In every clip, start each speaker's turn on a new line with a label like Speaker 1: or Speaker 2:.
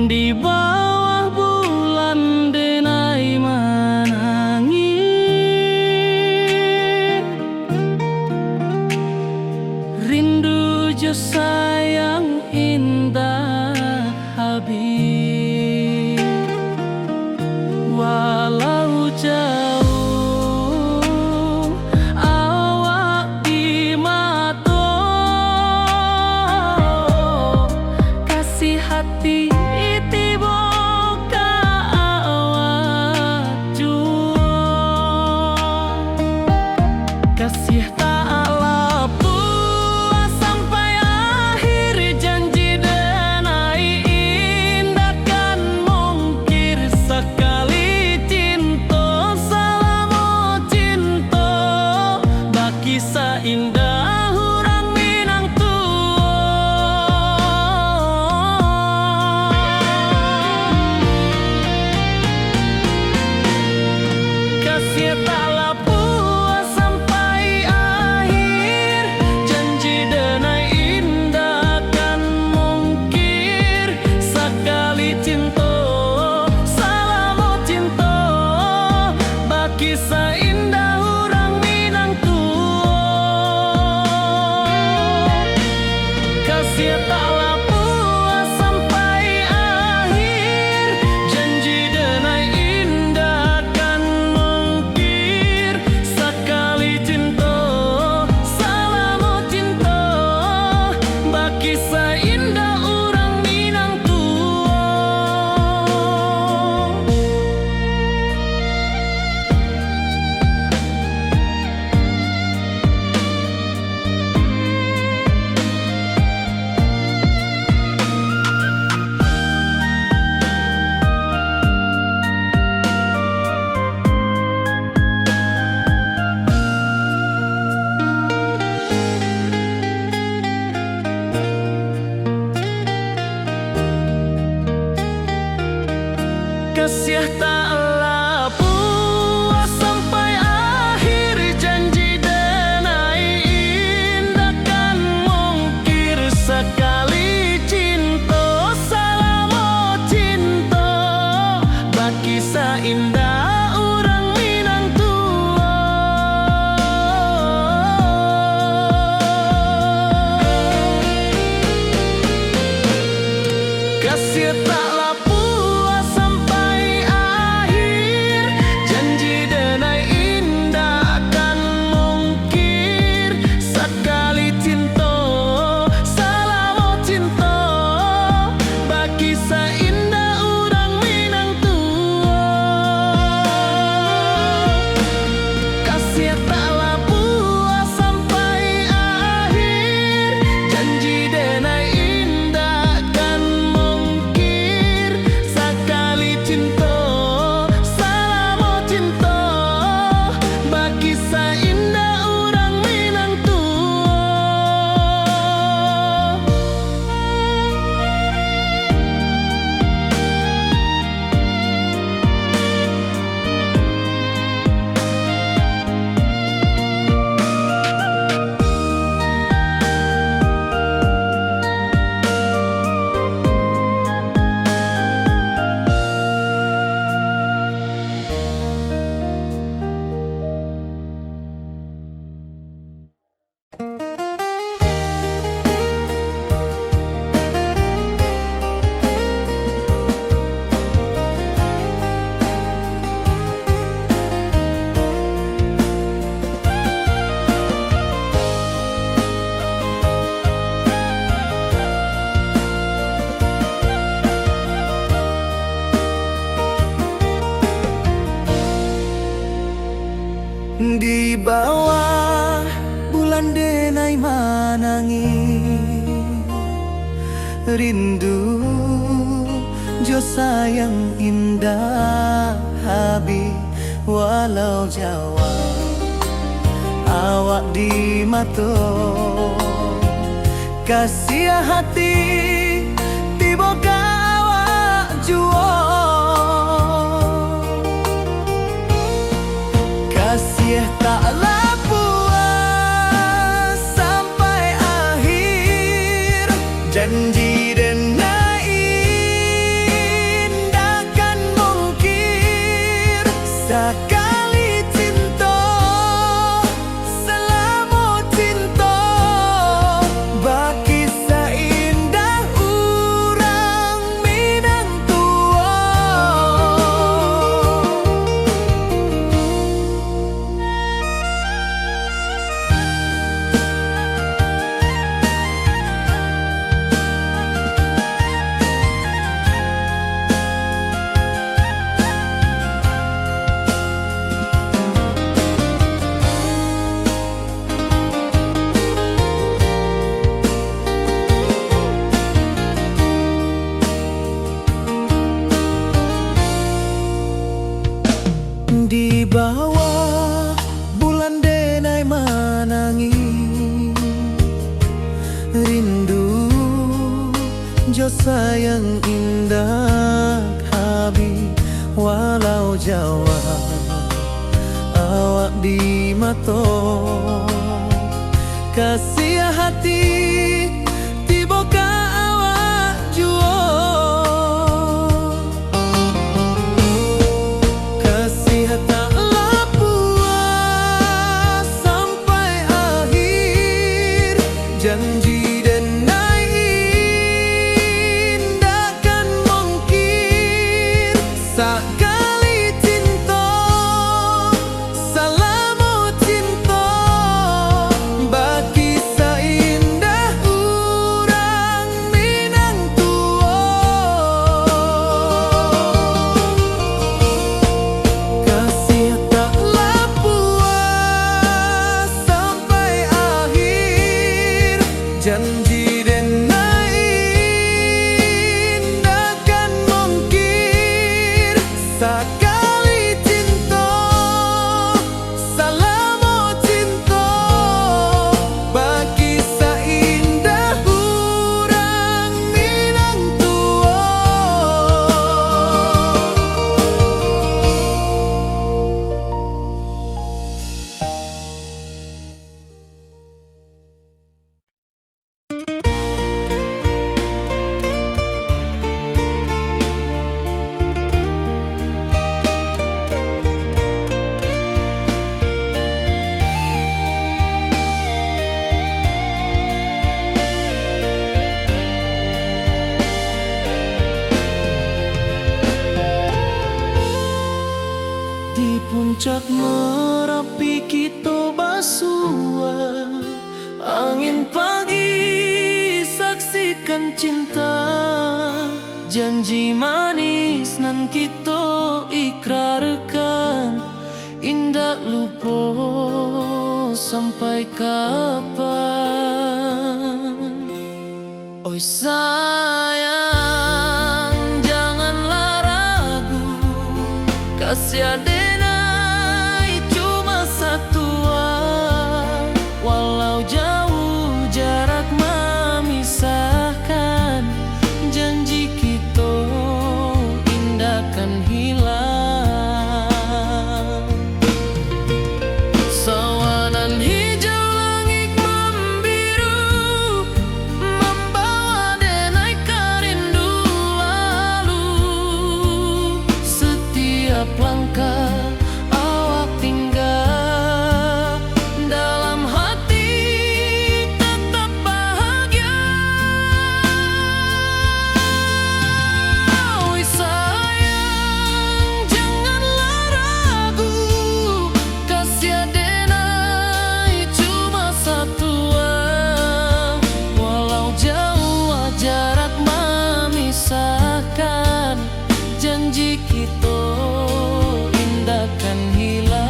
Speaker 1: Di bawah bulan denai menangis, rindu jo sayang indah habis. Walau jauh awak di mata, kasih hati kasih tak puas sampai akhir, janji denai indah kan mungkir sekali cinta, selama cinta baki seindah orang Minang tua. Kasih taklah puas sampai akhir, janji denai indah kan mungkir sekali cinta, selama cinta baki seindah orang Minang tua. Kasih taklah puas sampai akhir, janji denai indah kan mungkir sekali cinta, selama cinta baki seindah orang Minang tua. Kasih taklah puas sampai akhir, janji denai indah kan mungkir sekali cinta, selama cinta baki seindah orang Minang tua. Kasih taklah puas sampai akhir, janji denai indah kan mungkir sekali cinta, selama cinta baki seindah orang Minang tua. Kasih taklah puas sampai akhir, janji denai indah kan mungkir sekali cinta, selama cinta baki seindah orang Minang tua.
Speaker 2: Di bawah bulan denai menangis, rindu Jo sayang indah Habib walau Jawa awak di mato kasih hati tiba awak juo kasih taklah puas sampai akhir janji dan indahkan mungkir sekali cinta selama cinta baki seindah urang Minang tua. Di bawah bulan denai manangi rindu jo sayang indah Habib walau Jawa awak di mato kasih hati tiba ka awak juo taklah puas sampai akhir janji dan indahkan mungkir sekali cinta selama cinta baki seindah urang Minang tua kasih taklah puas sampai akhir janji dan indahkan mungkir sekali cinta selama cinta baki seindah urang Minang tua. Di puncak Merapi kita basua angin pagi saksikan cinta janji manis nan kita ikrarkan indah lupa sampai kapan. Oi sayang janganlah ragu kasih denai cuma satuan walau jauh jarak memisahkan janji kita indahkan hilang sawanan hijau langit membiru membawa denai kerindu lalu setiap langkah awak tinggal dalam hati tetap bahagia. Oi sayang janganlah ragu kasih denai cuma satuan walau jauh jarak memisahkan janji kita indahkan hilang.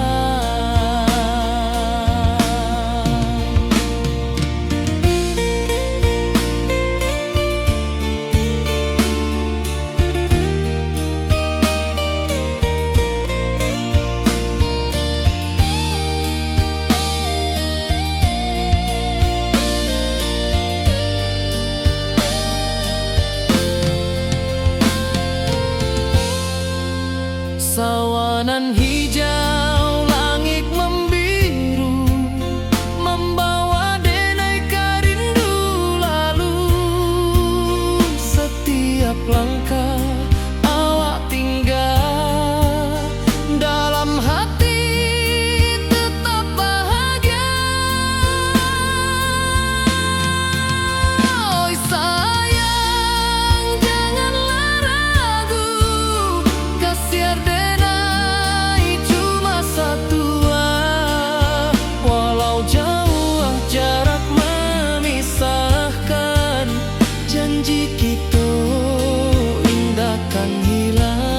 Speaker 2: Sawanan hijau, langit membiru, membawa denai rindu lalu. Setiap langkah awak tinggal, dalam hati tetap bahagia. Oi sayang, janganlah ragu, kasih denai cuma satu. Walau jauh jarak memisahkan, janji kita indahkan hilang.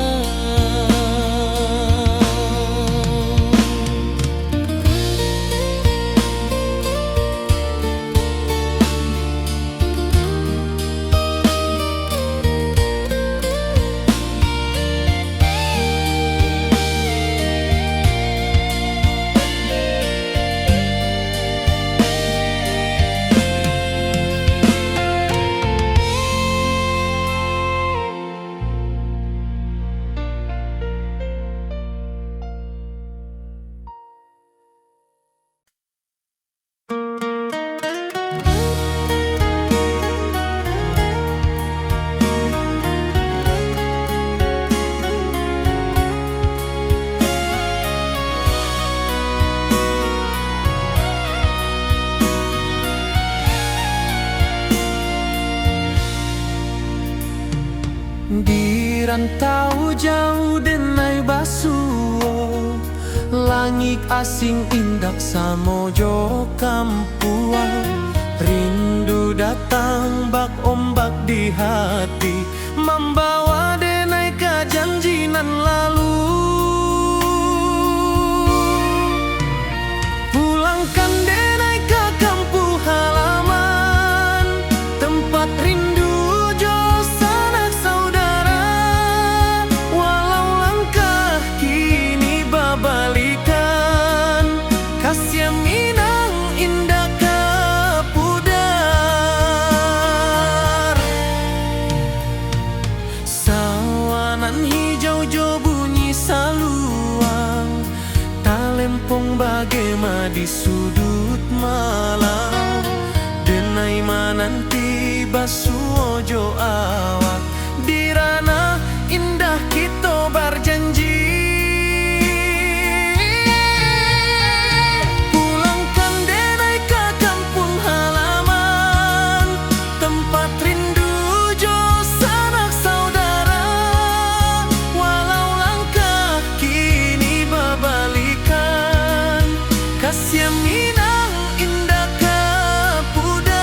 Speaker 2: Di rantau jauh denai basuo, langit asing indak samojo kampuan. Rindu datang bak ombak di hati, membawa denai ke janji nan lalu. Pulangkan denai ke kampung halaman, tempat rindu bagema di sudut malam. Denai mananti basuojo awak, di ranah indah kita berjanji. Pulangkan denai ke kampung halaman, tempat rindu jo sanak saudara. Walau langkah kini berbalikan, kasih minang indah ke pudar.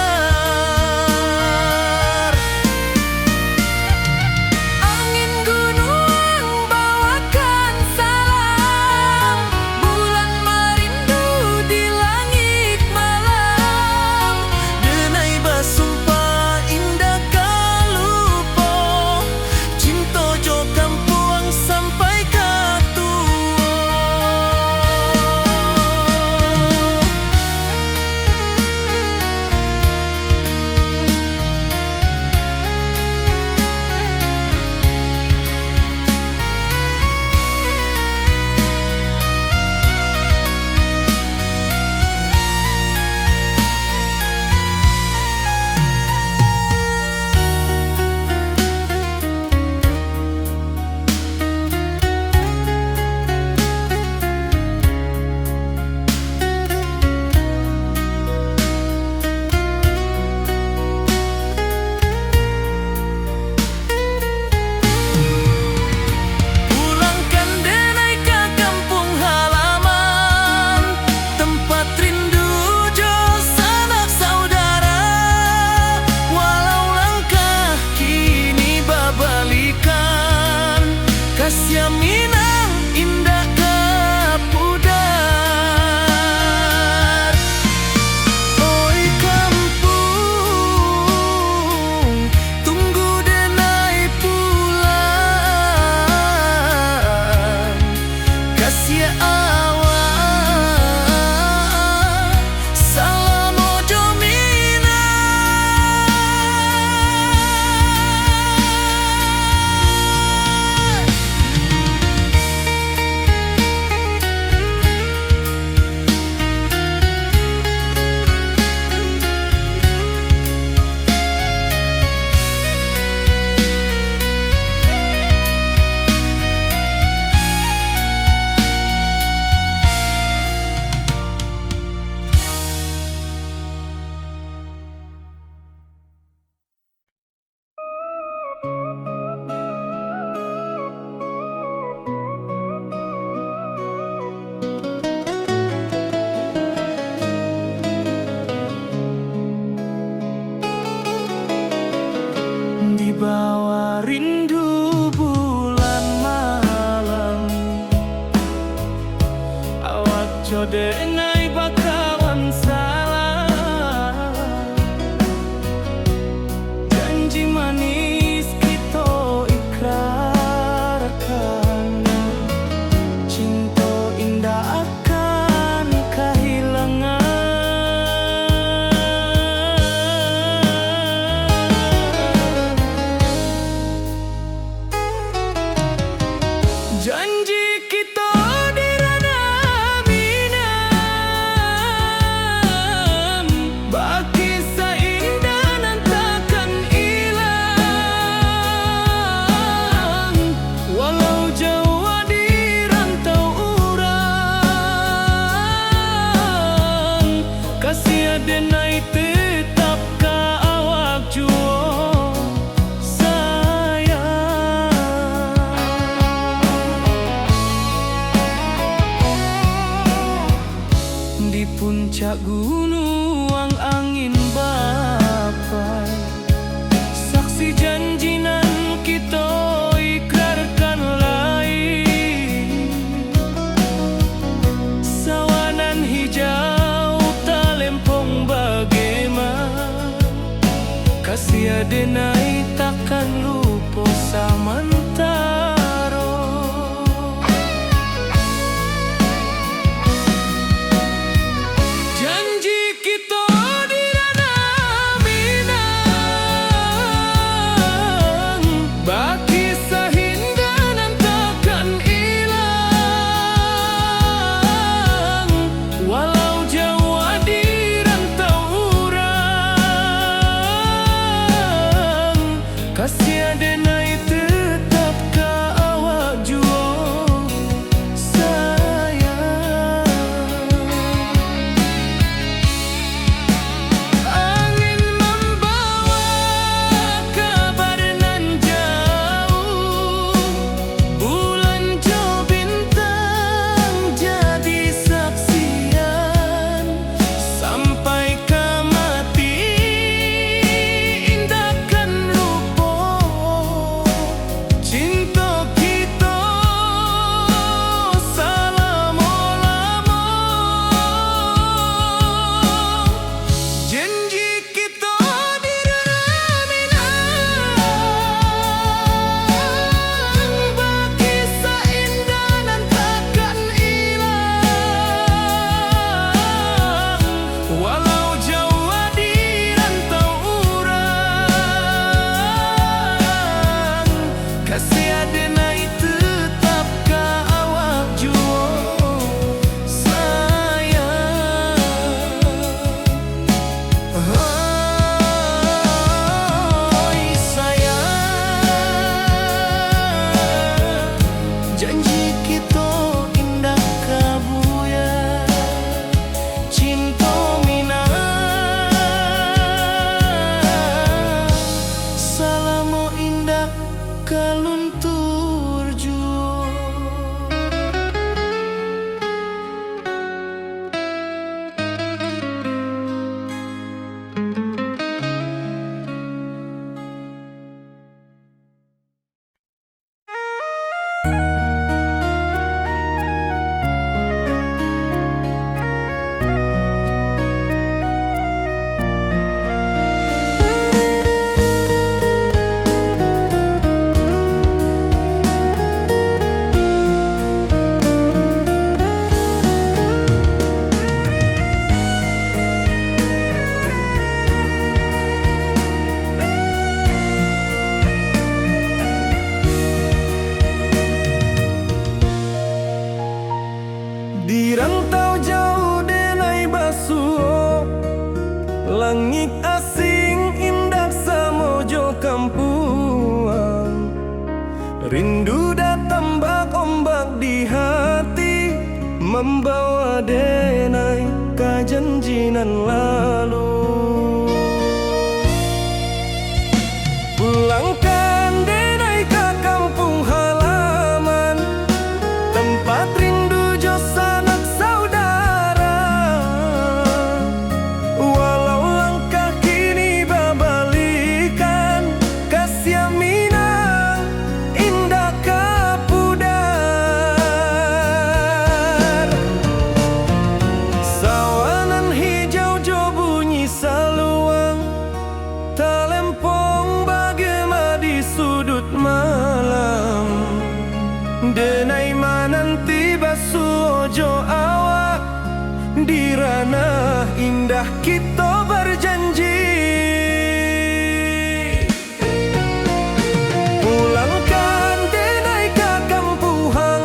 Speaker 2: Janji kita di ranah Minang, bagi seindah nan takkan hilang. Walau jauh di rantau urang, kasih adenai tetap ka awak juo sayang. Di puncak gunung angin bapai, saksi janji nan kita ikrarkan lain. Sawanan hijau talempong bagaimana, kasih adenai takkan lupa samantaro. Janji kita di ranah Minang, bagi sahindah nan takkan hilang. Walau jauh di rantau urang, kasih adenai tetap ka awak juo sayang. Angin membawa kabar nan jauh, bulan jo bintang jadi saksian. Sampai ke mati indahkan lupa cinta kita selama-lama. Janji kita di ranah Minang, bagi seindah nan takkan hilang. Walau jauh di rantau urang, kasih adenai tetap ka awak juo sayang. Oi sayang, janji kita indah kabuya, cinta Minang salamo indah kaluntur juo. Di rantau jauh denai basuh, langit asing indah samojo kampuang. Rindu datang bak ombak di hati, membawa denai ka janjinan lalu. Pulangkan denai ke kampung halaman, tempat rindu jo sanak saudara. Walau langkah kini babalikan, kasih Minang indah kapudar. Sawanan hijau jo bunyi saluang, talempong bagema di sudut malam. Denai mananti basuh jo awak, di ranah indah kita berjanji. Pulangkan denai ke kampung halaman,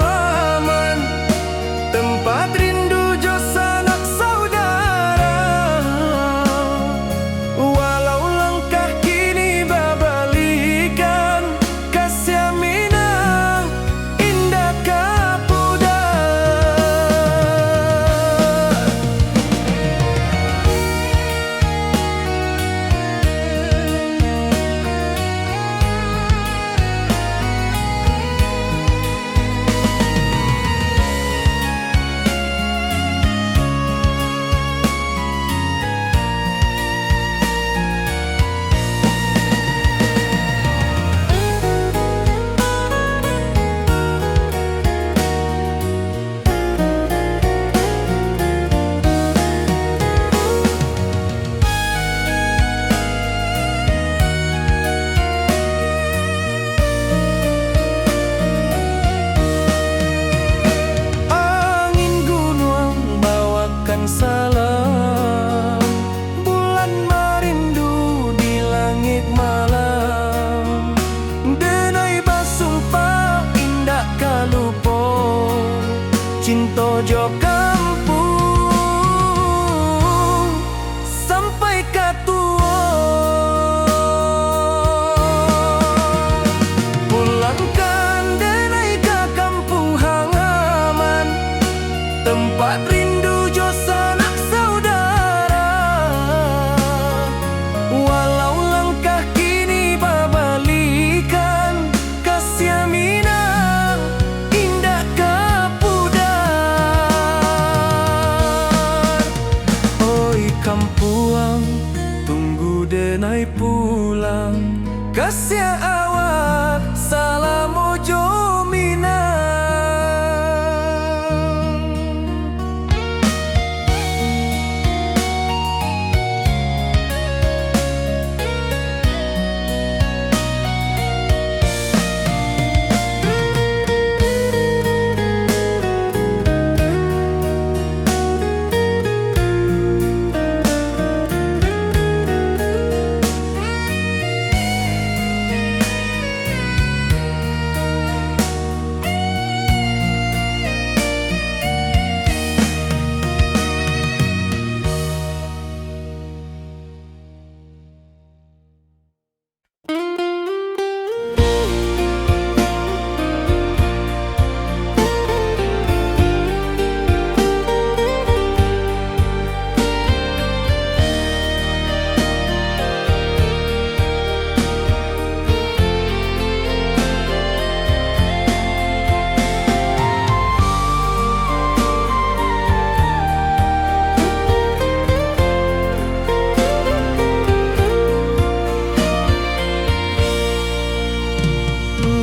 Speaker 1: mojo kampung sampai katuo. Pulangkan denai ke kampung halaman, tempat rindu jo sanak saudara. Walau langkah kini babalikan, kasih Minang indah kapudar. Oi kampuang, tunggu denai pulang, kasih awak salam mojo Minang.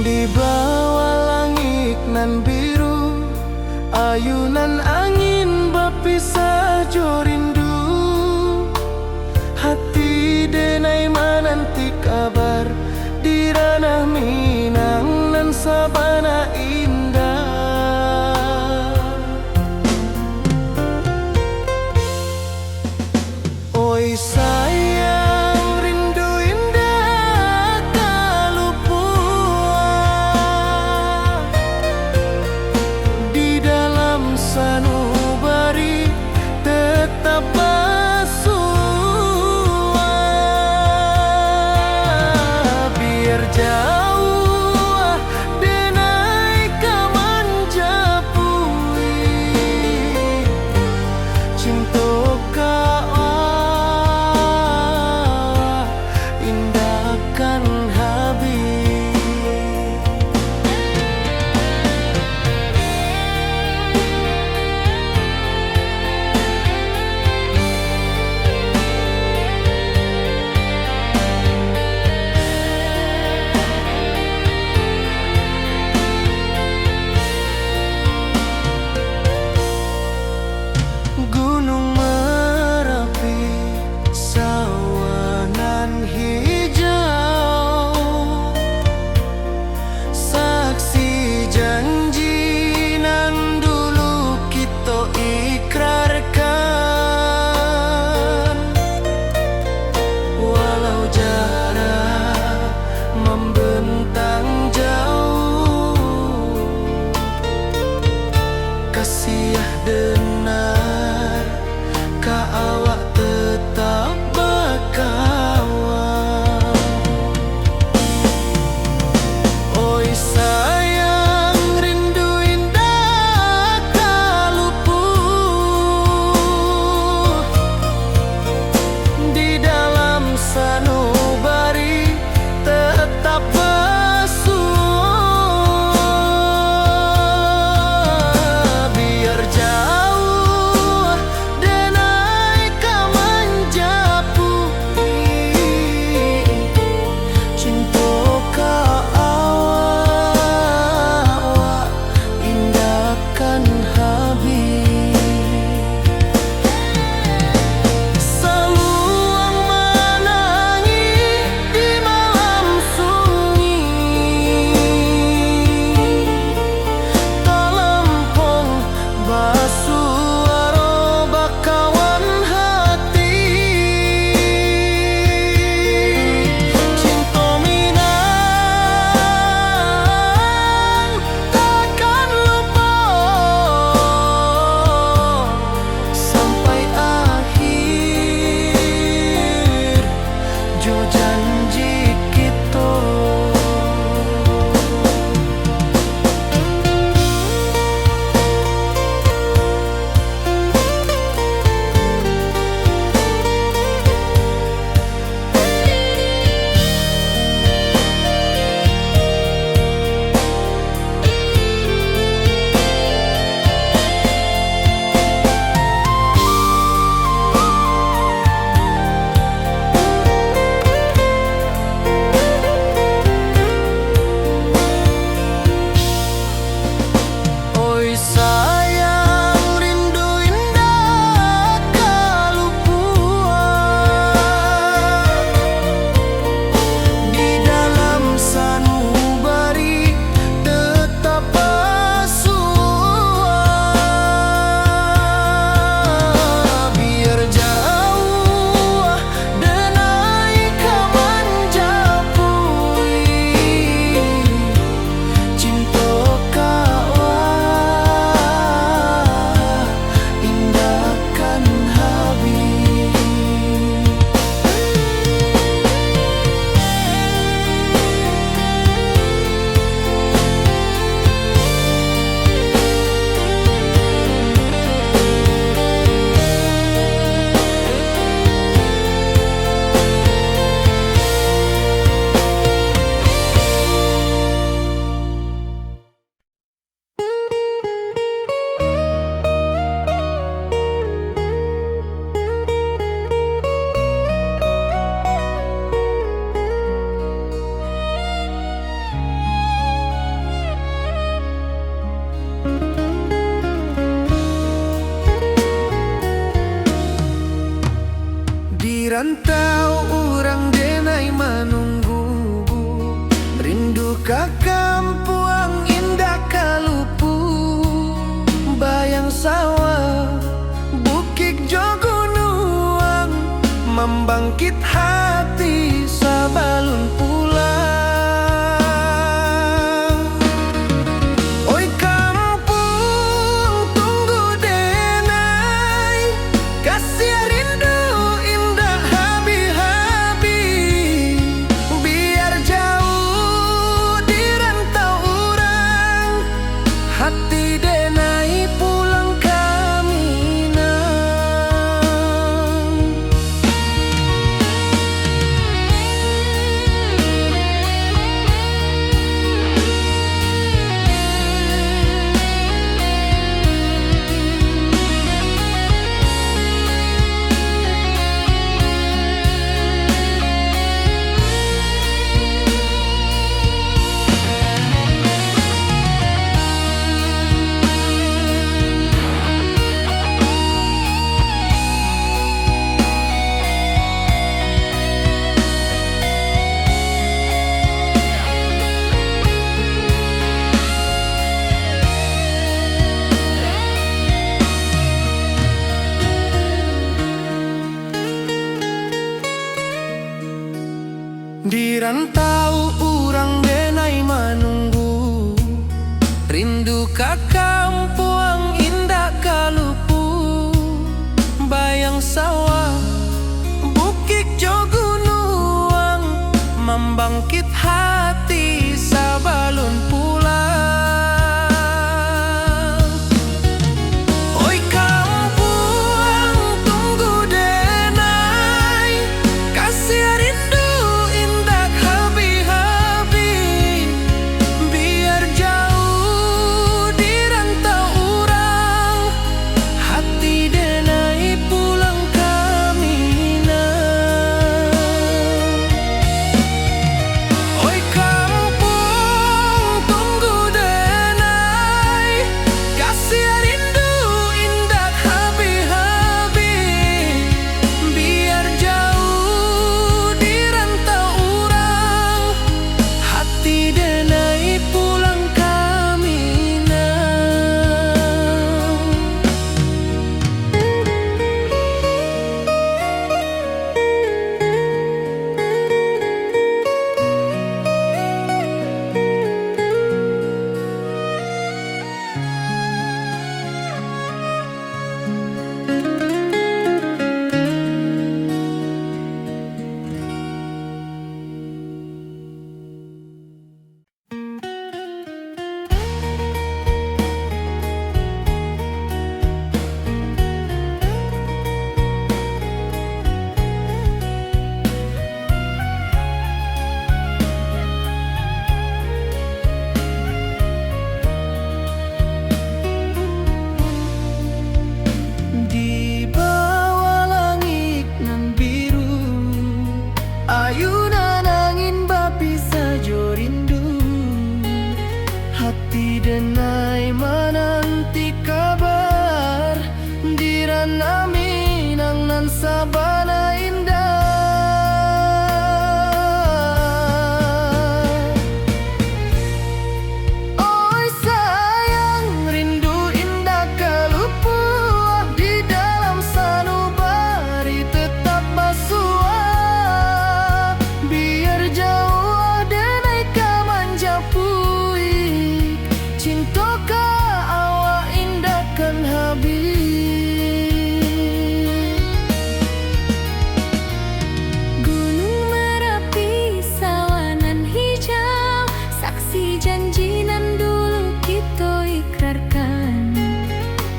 Speaker 1: Di bawah langit nan biru, ayunan angin berpisah jo rindu. Hati denai menanti kabar di ranah Minang nan sabana indah. Oi sayang, rindu indah kalupua di dalam sanubari tetap bersua. Biar jauh denai membangkit hati sabalun pulang. Oi kampung tunggu denai, kasih rindu indah habi-habi. Biar jauh di rantau orang, hati denai pulang kami nang. Di rantau urang denai menunggu, rindu ka kampung indah kalupu. Bayang sawah, bukit jo gunung, membangkit hati sabalun pulang. Oi kampung tunggu denai, kasih rindu indah habi-habi. Biar jauh di rantau urang, hati denai pulang kami nang. Oi kampung tunggu denai, kasih rindu indah habi-habi. Biar jauh di rantau urang, hati denai pulang kami nang. Di bawah langit nan biru, ayunan angin bapi sajo rindu. Hati denai menanti kabar, di ranah Minang nan sabana indah. Oi sayang, rindu indah kalupu, di dalam sanubari tetap basua. Biar jauh denai ka manjapui, cinta ka awak indah kan habis.
Speaker 3: Gunung Merapi, sawanan hijau, saksi janji nan dulu kita ikrarkan.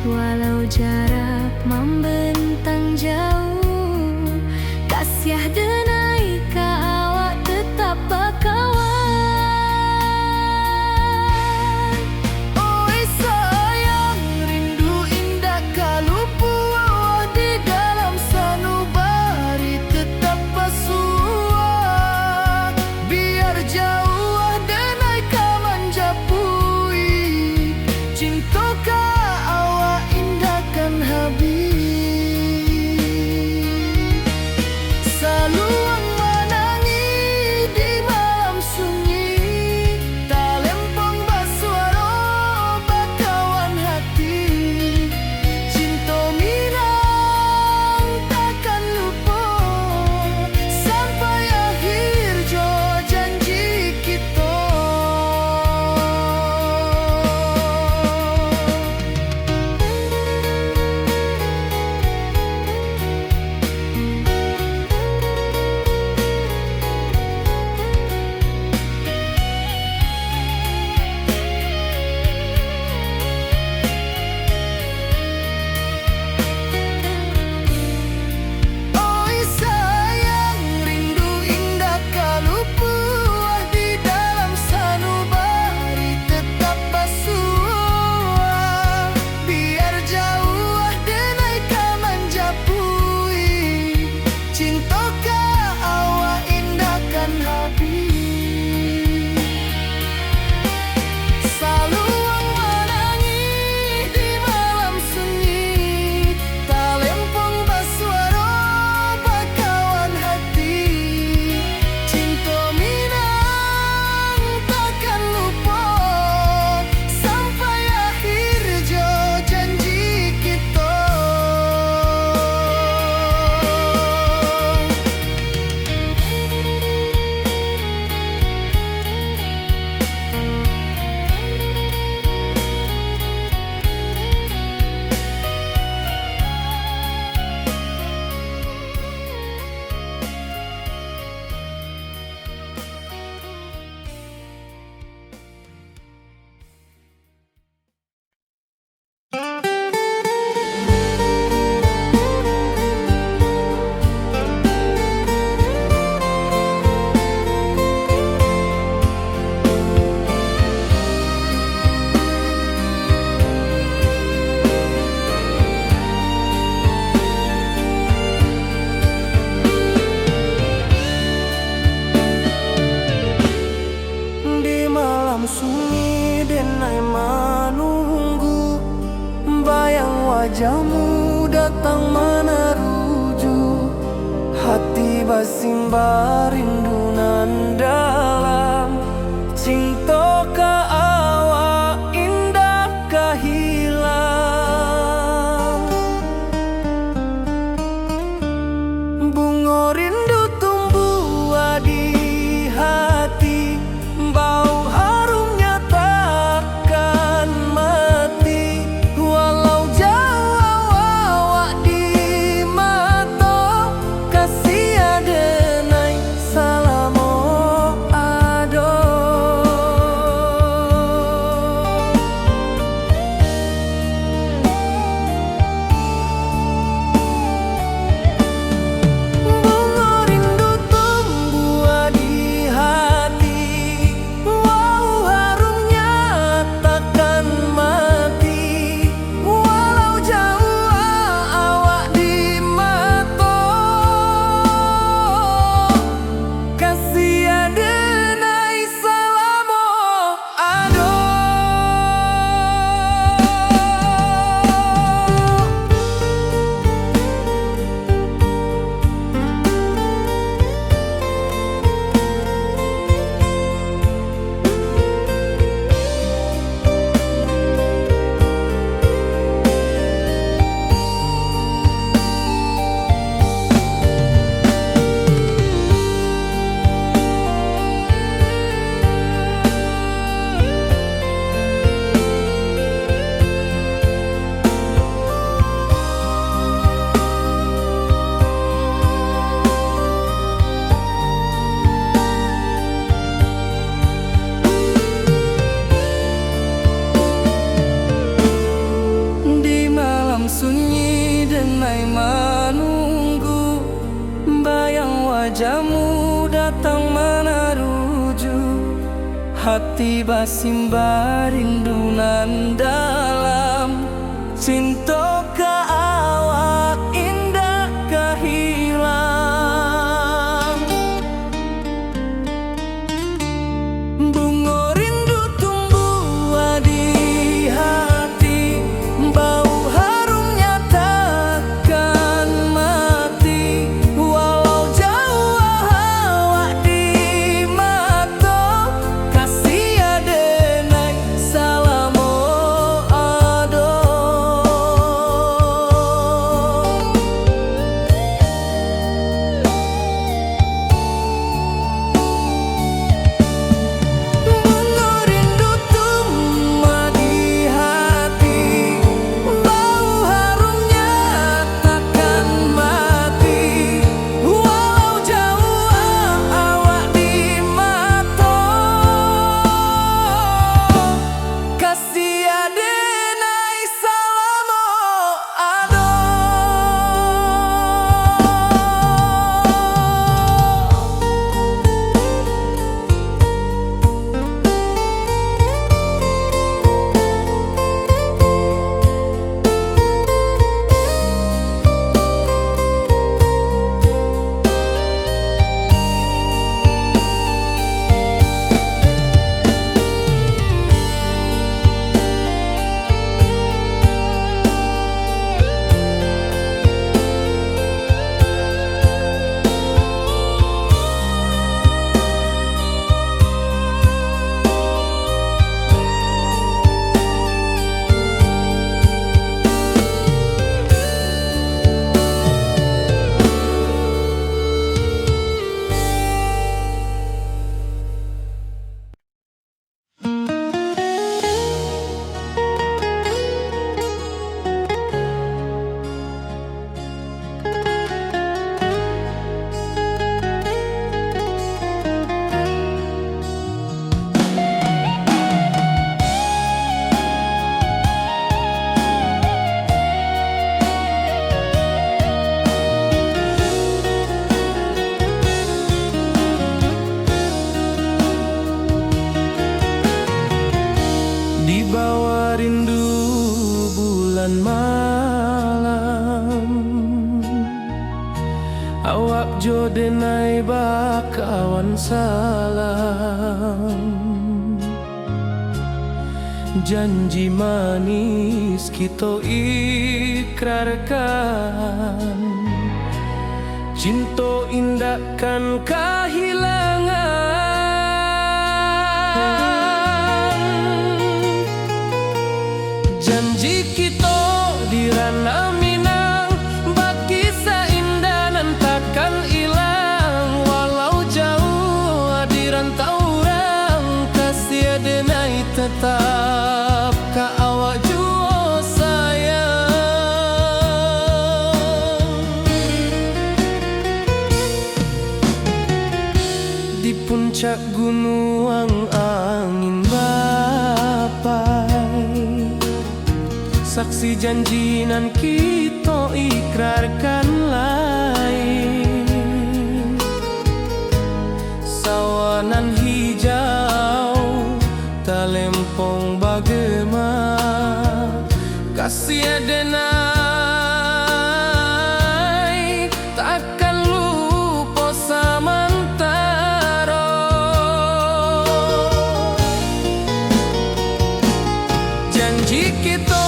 Speaker 3: Walau jarak membentang jauh, kasih denai ka awak tetap bakawan.
Speaker 1: wajahmu datang meneruju, hati basimba rindu nan dalam. Cinta ka awak indah ka hilang, bunga rindu tumbuh di hati, bau harumnya takkan mati. Walau jauh awak di mata, kasih adenai salamo ado. Bunga rindu tumbuh di hati, bau harumnya takkan mati. Walau jauh awak di mata, kasih adenai salamo ado. Di malam sunyi denai menunggu, bayang wajahmu datang meneruju, hati basimba rindu nan dalam. Cinta ka awak indah ka hilang, bunga rindu tumbuh di hati, bau harumnya takkan mati. Walau jauh awak di mata, kasih adenai salamo ado. Bunga rindu tumbuh di hati, bau harumnya takkan mati. Walau jauh awak di mata, kasih adenai salamo ado. Di bawah rindu bulan malam, awak jo denai bakawan salam.
Speaker 2: Janji manis kita ikrarkan, cinta indahkan kehilangan. Janji kita di ranah Minang, bagi seindah nan takkan hilang. Walau jauh di rantau orang, kasih denai tetap ka awak jua sayang. Di puncak gunung angin bapai, saksi janji nan kita ikrarkan lain. Sawanan hijau talempong bagema, kasih denai takkan lupa samantara. Janji kita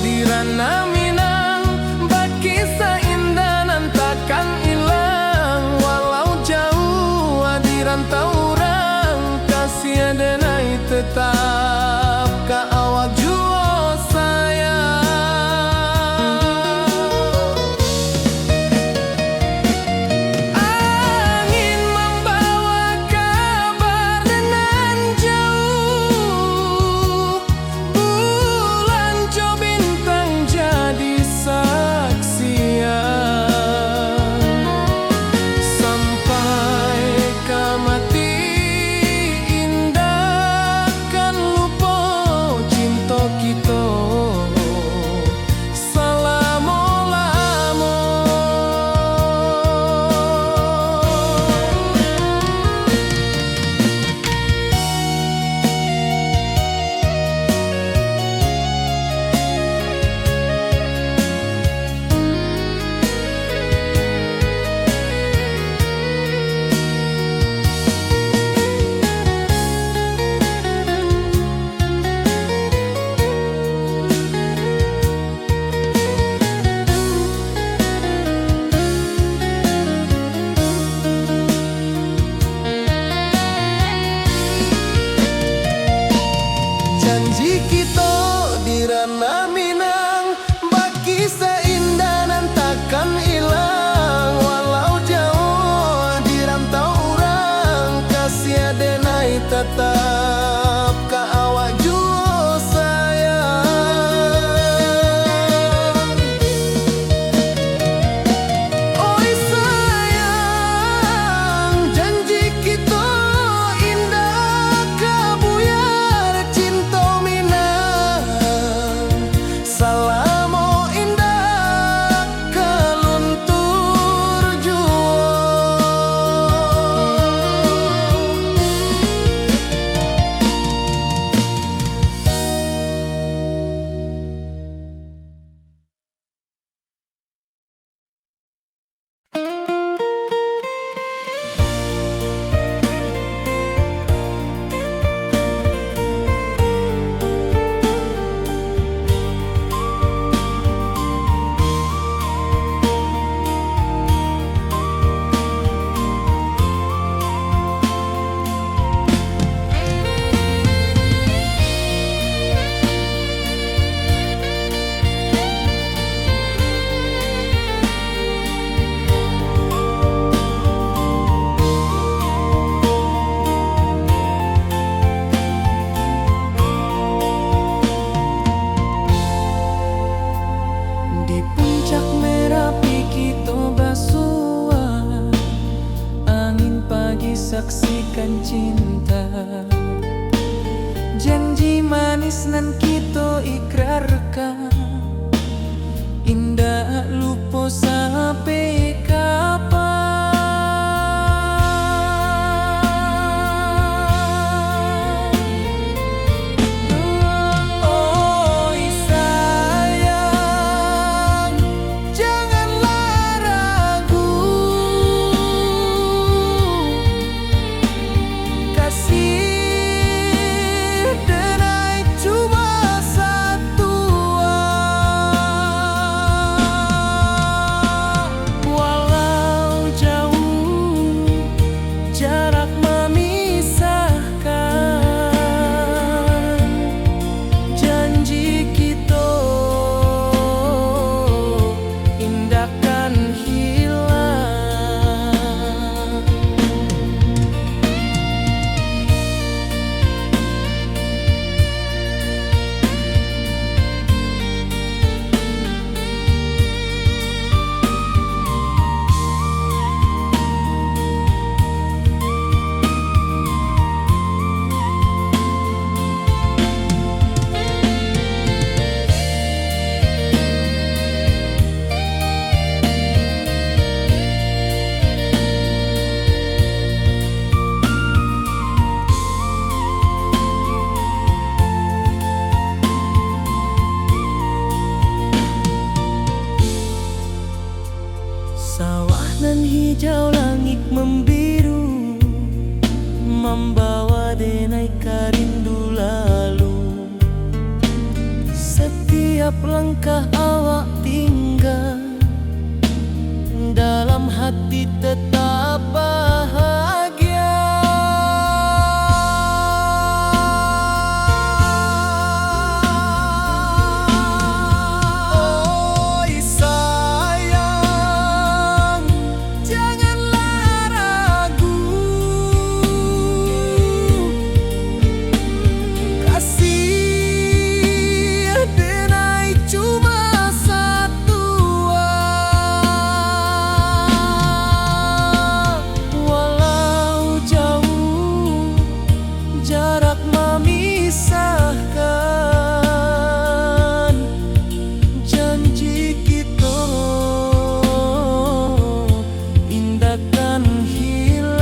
Speaker 2: di ranah Minang, bagi seindah nan takkan hilang. Walau jauh di rantau orang, kasih denai tetap ka awak jua sayang. Angin membawa kabar nan jauh, bulan jo bintang jadi saksian. Sampai ke mati indah kan lupa cinta kita selama-lama. Janji kita di ranah Minang, bagi seindah nan takkan hilang. Walau jauh di rantau orang, kasih denai tetap ka awak jua sayang. Oi sayang, janji kita indah kabuyar cinta Minang. Salamo indah keluntur jua. Di puncak Merapi kita basua, angin pagi saksikan cinta. Janji manis nan kita ikrarkan, indah lupa sampai kapan. Oi sayang, janganlah ragu, kasih denai cuma
Speaker 1: Setiap langkah awak tinggal, dalam hati tetap bahagia. Oi sayang, janganlah ragu, kasih denai cuma satu. Walau jauh jarak memisahkan, janji kita indahkan hilang.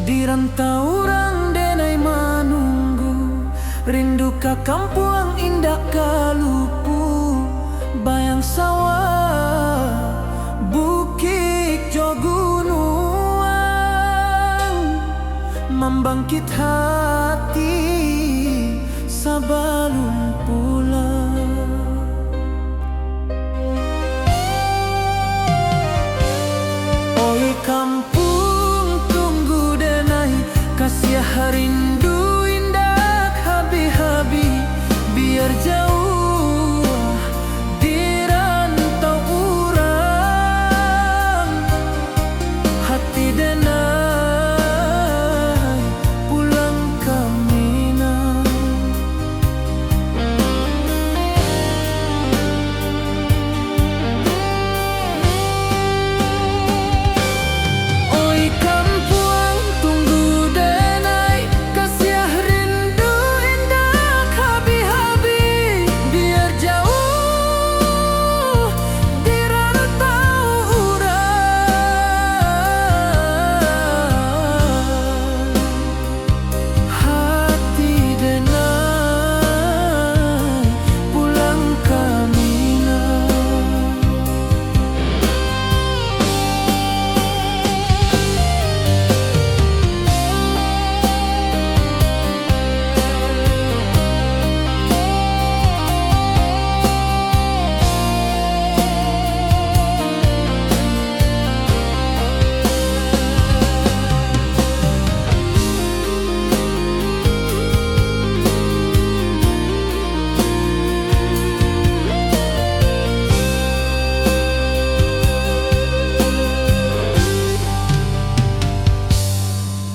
Speaker 1: Di rantau orang denai menunggu, rindu ka kampung indah kalupu, bayang sawah bukit jo gunung, membangkit hati sebelum pulang. Oi kampung tunggu denai, kasih rindu indah habi-habi, biar jauh di rantau urang, hati denai pulang ke Minang. Oi kampung tunggu denai, kasih rindu indah habi-habi, biar jauh di rantau urang, hati denai pulang ke Minang.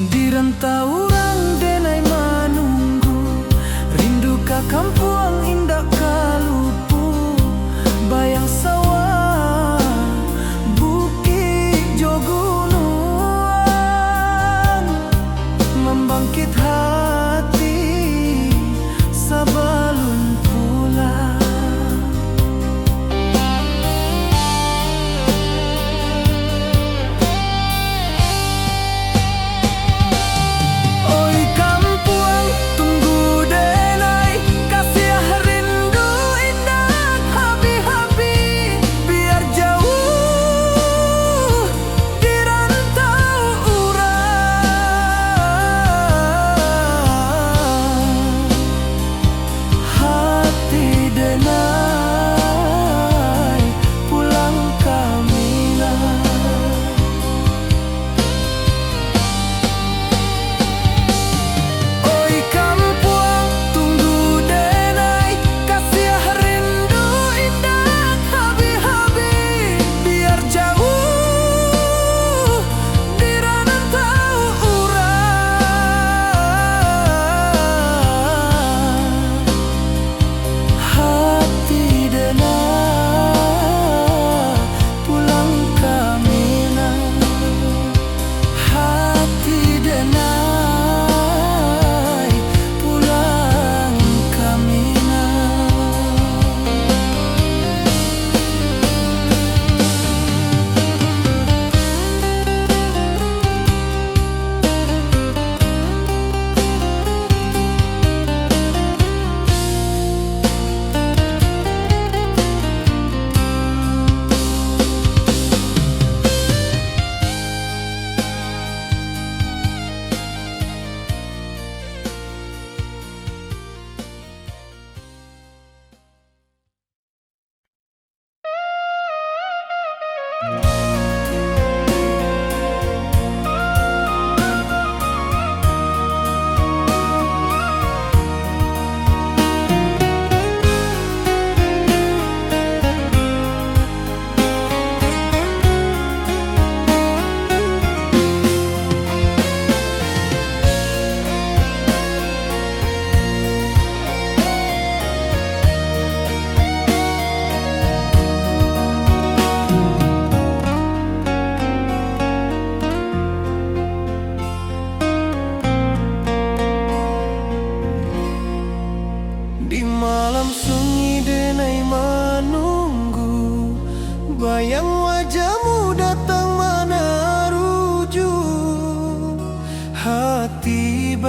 Speaker 1: Di rantau orang denai menunggu, rindu ka kampung indah kalupu, bayang sawah bukit jo gunung, membangkit hati sebelum pulang.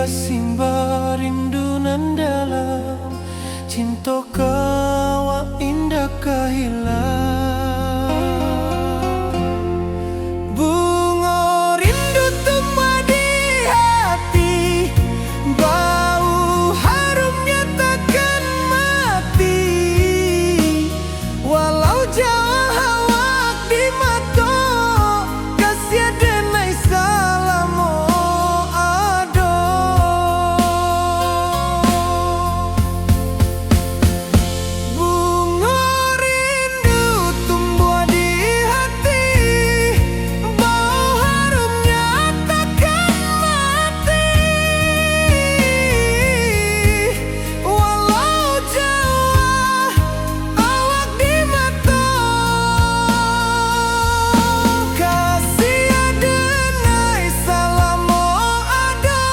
Speaker 2: basimba rindu nan dalam, cinta kawa indah kahilang. Bunga rindu tumbuh di hati, bau harumnya takkan mati. Walau jauh awak di mata, kasih denai salamo ado. Bunga rindu tumbuh di hati, bau harumnya takkan mati. Walau jauh awak di mata, kasih denai salamo ado,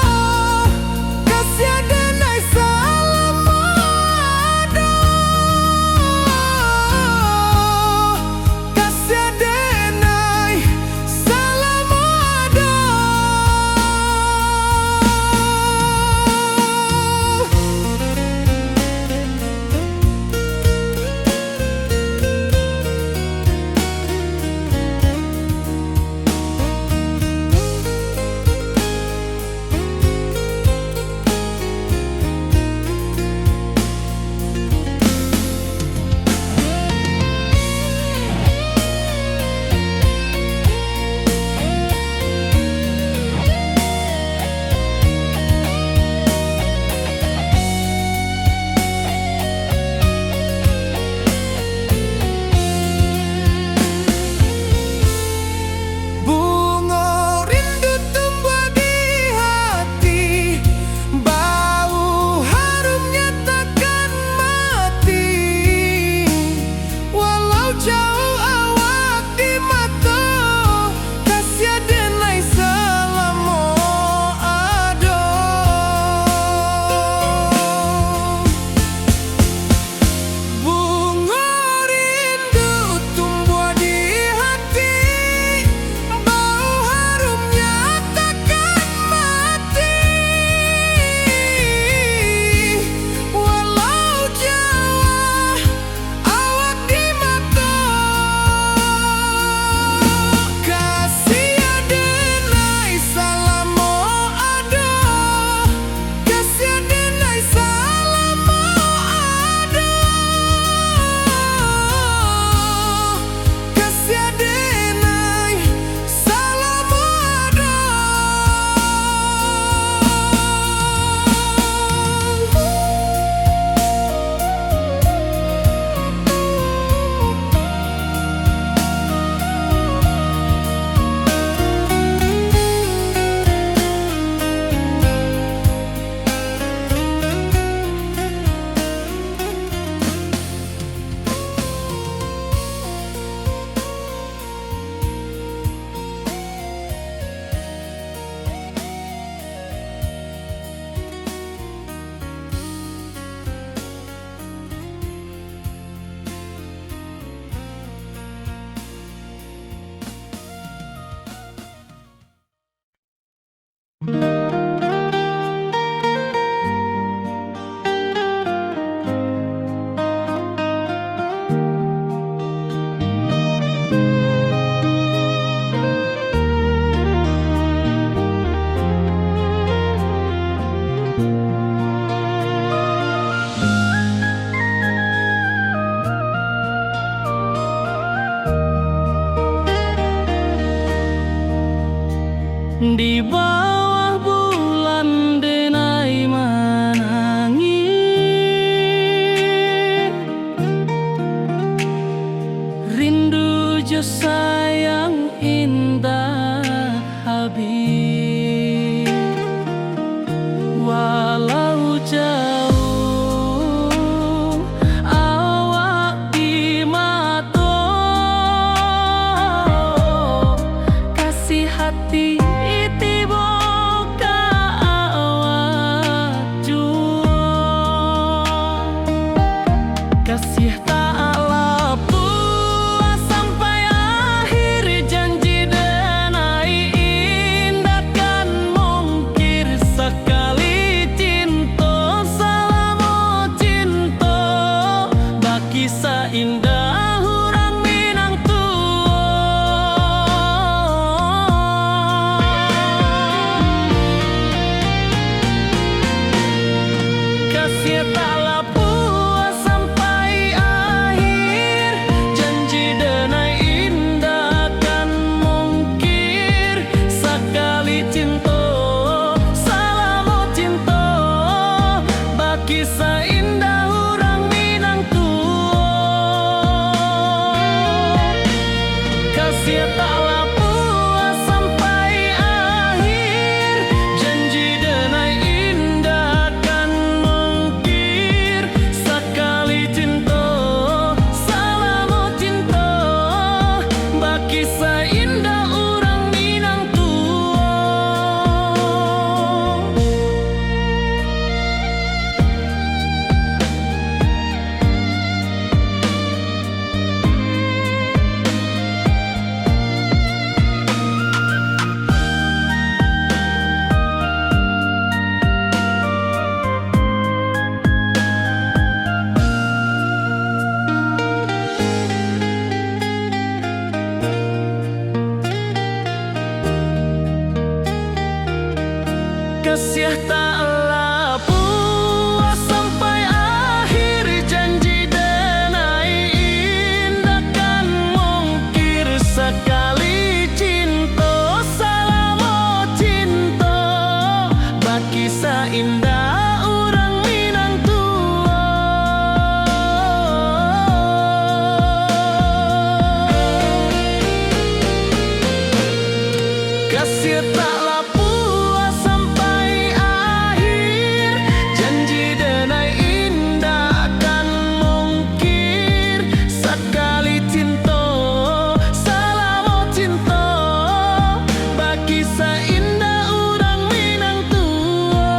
Speaker 2: kasih denai salamo ado, kasih denai salamo ado. Bunga rindu tumbuh di hati, bau harumnya takkan mati. Walau jauh awak di mata, kasih denai salamo ado. Bunga rindu tumbuh di hati, bau harumnya takkan mati. Walau jauh awak di mata, kasih denai salamo ado, kasih denai salamo ado, kasih denai salamo ado. Di bawah bulan denai menangis, rindu jo sayang indah habis. Walau jauh awak di mata, kasih hati kasih tak lepas sampai akhir janji denai indah Kasih taklah puas sampai akhir, janji denai indahkan mungkir. Sekali cinta salamo cinta, baki indah orang Minang tua. Kasih taklah puas sampai akhir, janji denai indahkan mungkir. Sekali cinta salamo cinta, baki indah orang Minang tua.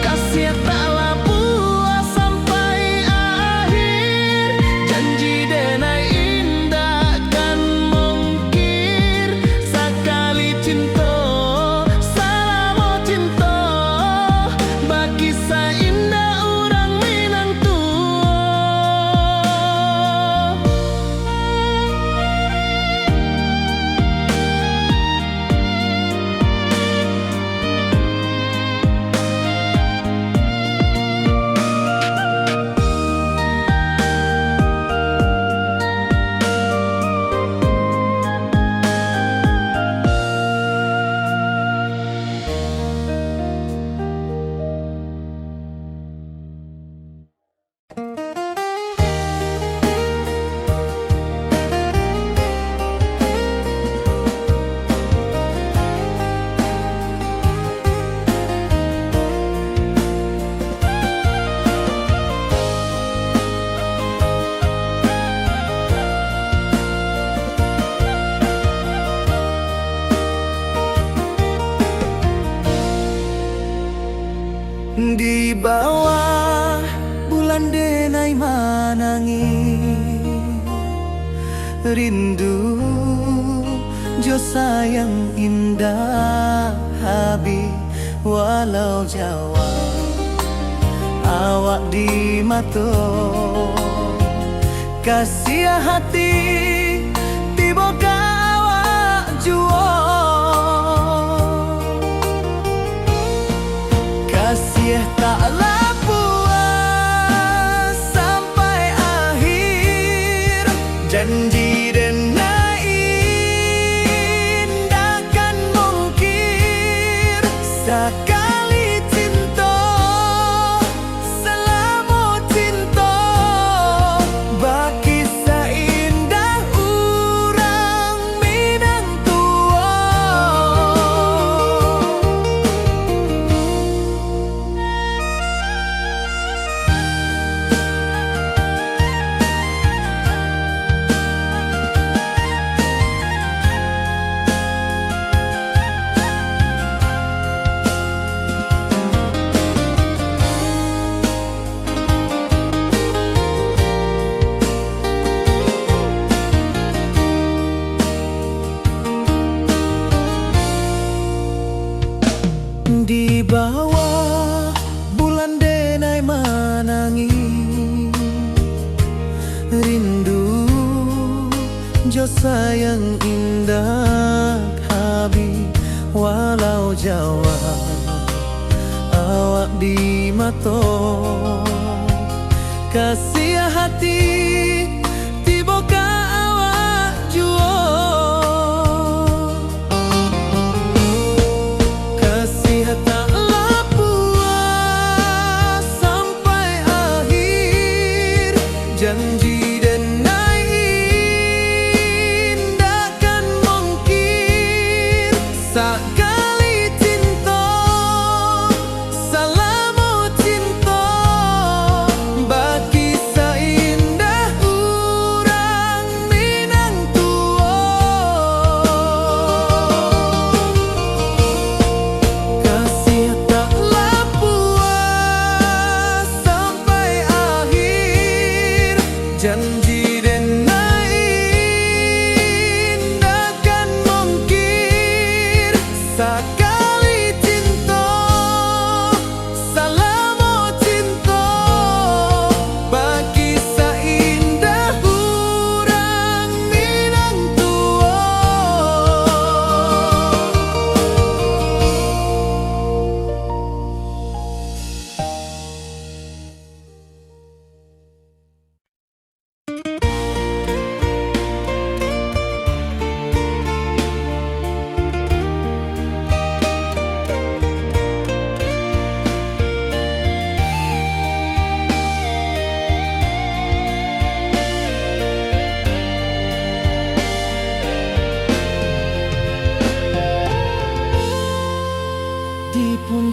Speaker 2: Kasih taklah puas sampai akhir, janji denai indahkan mungkir. Sekali cinta salamo cinta, baki indah orang Minang tua. Di bawah bulan denai manangi, rindu jo sayang indah habi walau Jawa. Awak di mato kasih hati, tiba awak jual. Kasih taklah puas sampai akhir, janji denai indahkan mungkir. Sekali cinta selama cinta, baki indah orang Minang tua. Di bawah bulan denai manangi, rindu jo sayang indah habi walau Jawa. Awak di mato kasih hati, tiba awak jual. Taklah puas sampai akhir, janji denai indahkan mungkir. Sekali cinta salamo cinta, baki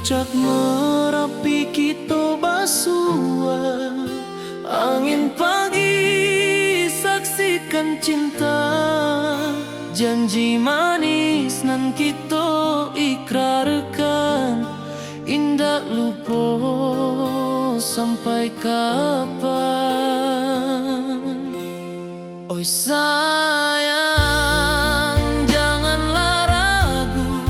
Speaker 2: Puncak Merapi kita basua, angin pagi saksikan cinta, janji manis nan kita ikrarkan, indah lupa sampai kapan. Oi sayang, janganlah ragu,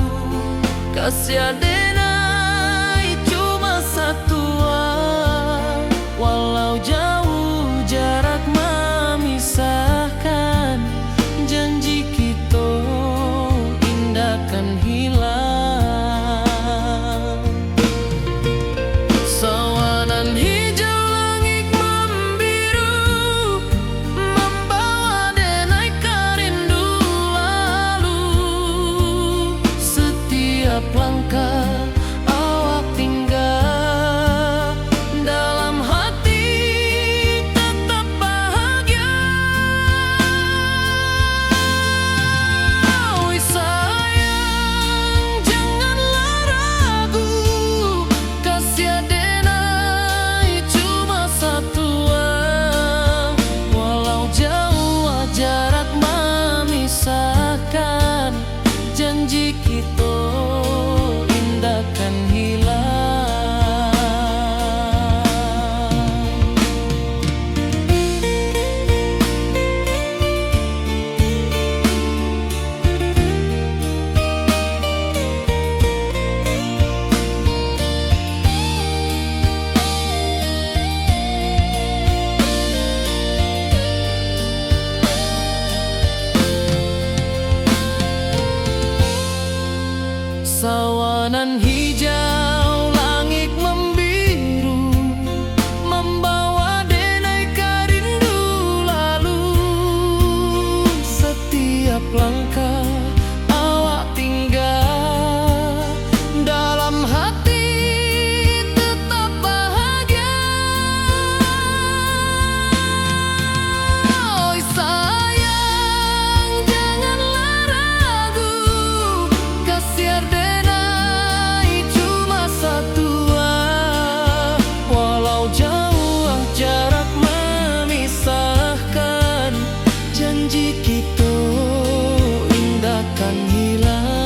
Speaker 2: kasih adenai cuma satu, walau jauh jarak memisahkan, janji kita indahkan hilang. Sawanan hijau langit membiru, membawa denai kerindu lalu. Setiap langkah awak tinggal, dalam hati tetap bahagia. Oi sayang, janganlah ragu, kasih adenai cuma satu, walau jauh jarak memisahkan, janji kita indahkan hilang. Sawanan hijau langit membiru, membawa denai kerindu lalu. Setiap langkah awak tinggal, dalam hati tetap bahagia. Oi sayang, janganlah ragu, kasih adenai cuma satu, walau jauh jarak memisahkan, janji kita indahkan hilang.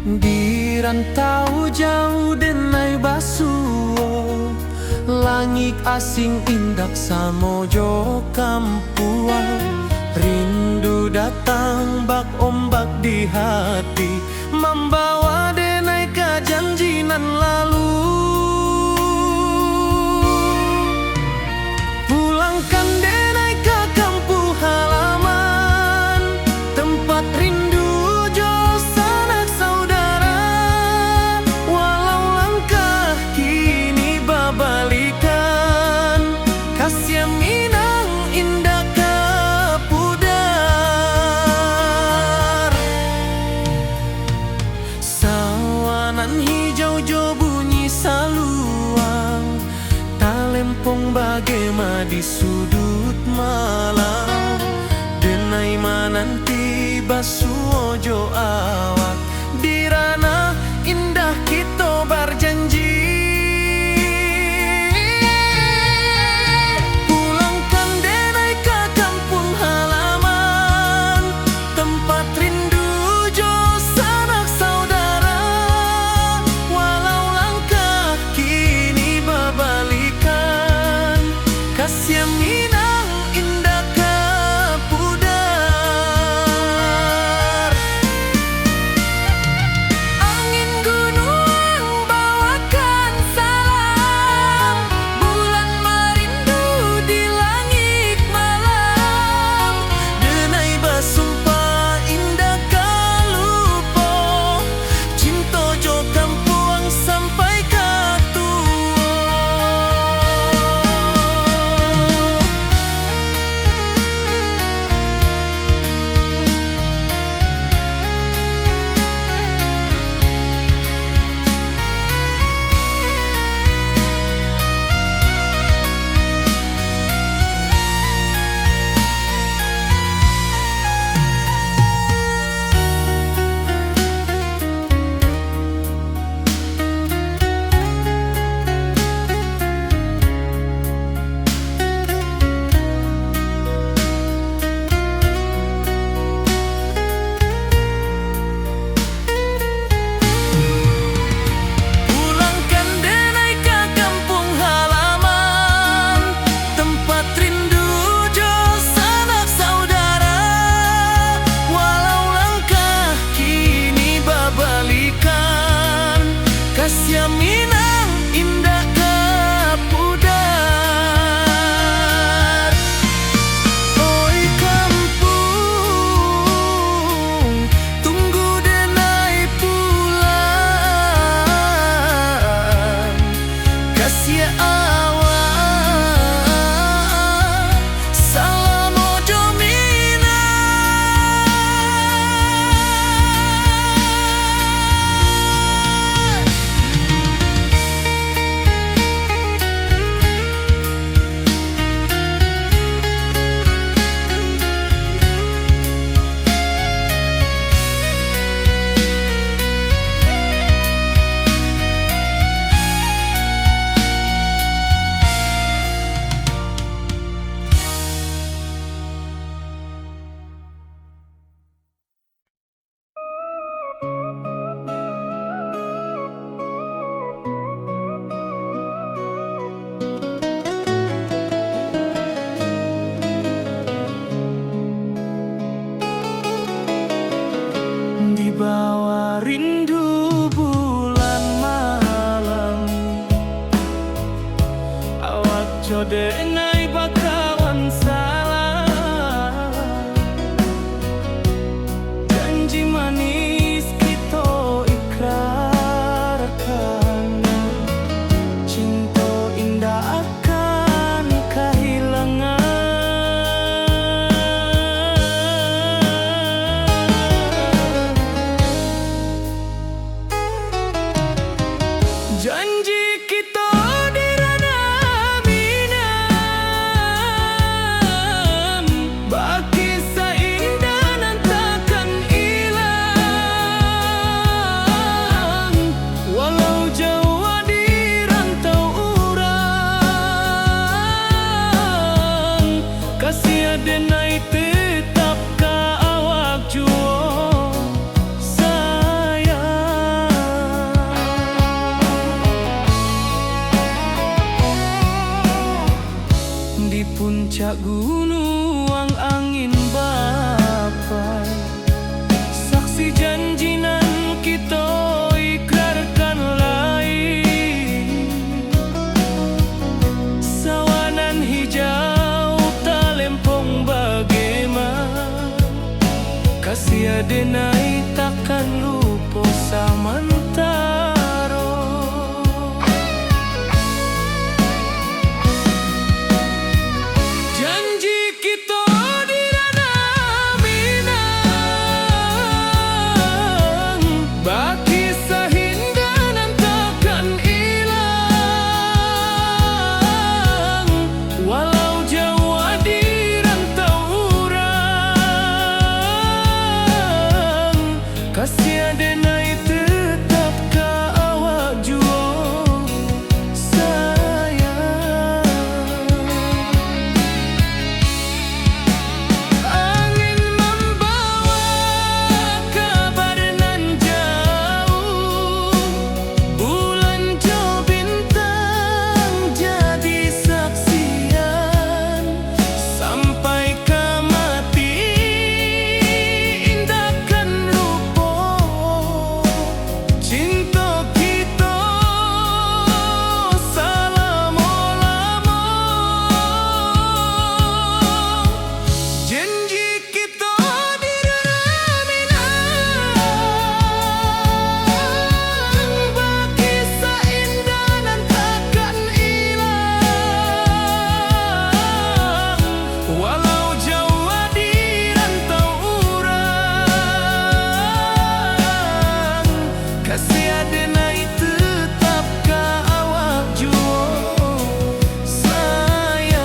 Speaker 2: Di rantau jauh denai basuo, langit asing indak samojo kampuan. Rindu datang bak ombak di hati, membawa denai ke janji nan lalu. Pulangkan denai ke kampung halaman, tempat rindu jo sanak saudara. Walau langkah kini babalikan, kasih minang indah ke pudar. Sawanan hijau jo bunyi saluang, talempong bagema di sudut malam. Denai mananti basuo jo awak, di ranah indah kita berjanji. Pulangkan denai ke kampung halaman, tempat rindu jo sanak saudara. Walau langkah kini babali Janji kita di ranah Minang, baki seindah nan takkan hilang. Walau jauh di rantau urang, kasih adenai tetap ka awak juo di puncak gunung angin bapai, saksi janji nan kita ikrarkan lain. Sawanan hijau talempong bagaimana, kasih adenai takkan lupa samantaro. Janji kita di ranah Minang, baki sahindah nan takkan hilang. Walau jauh di rantau urang, kasih adenai tetap ka awak juo sayang. Angin membawa kabar nan jauh, bulan jo bintang jadi saksian. Sampai ke mati indahkan lupa cinta kita selama-lama. Janji kita di ranah Minang, baki seindah nan takkan hilang. Walau jauh di rantau urang, kasih adenai tetap ka awak juo sayang.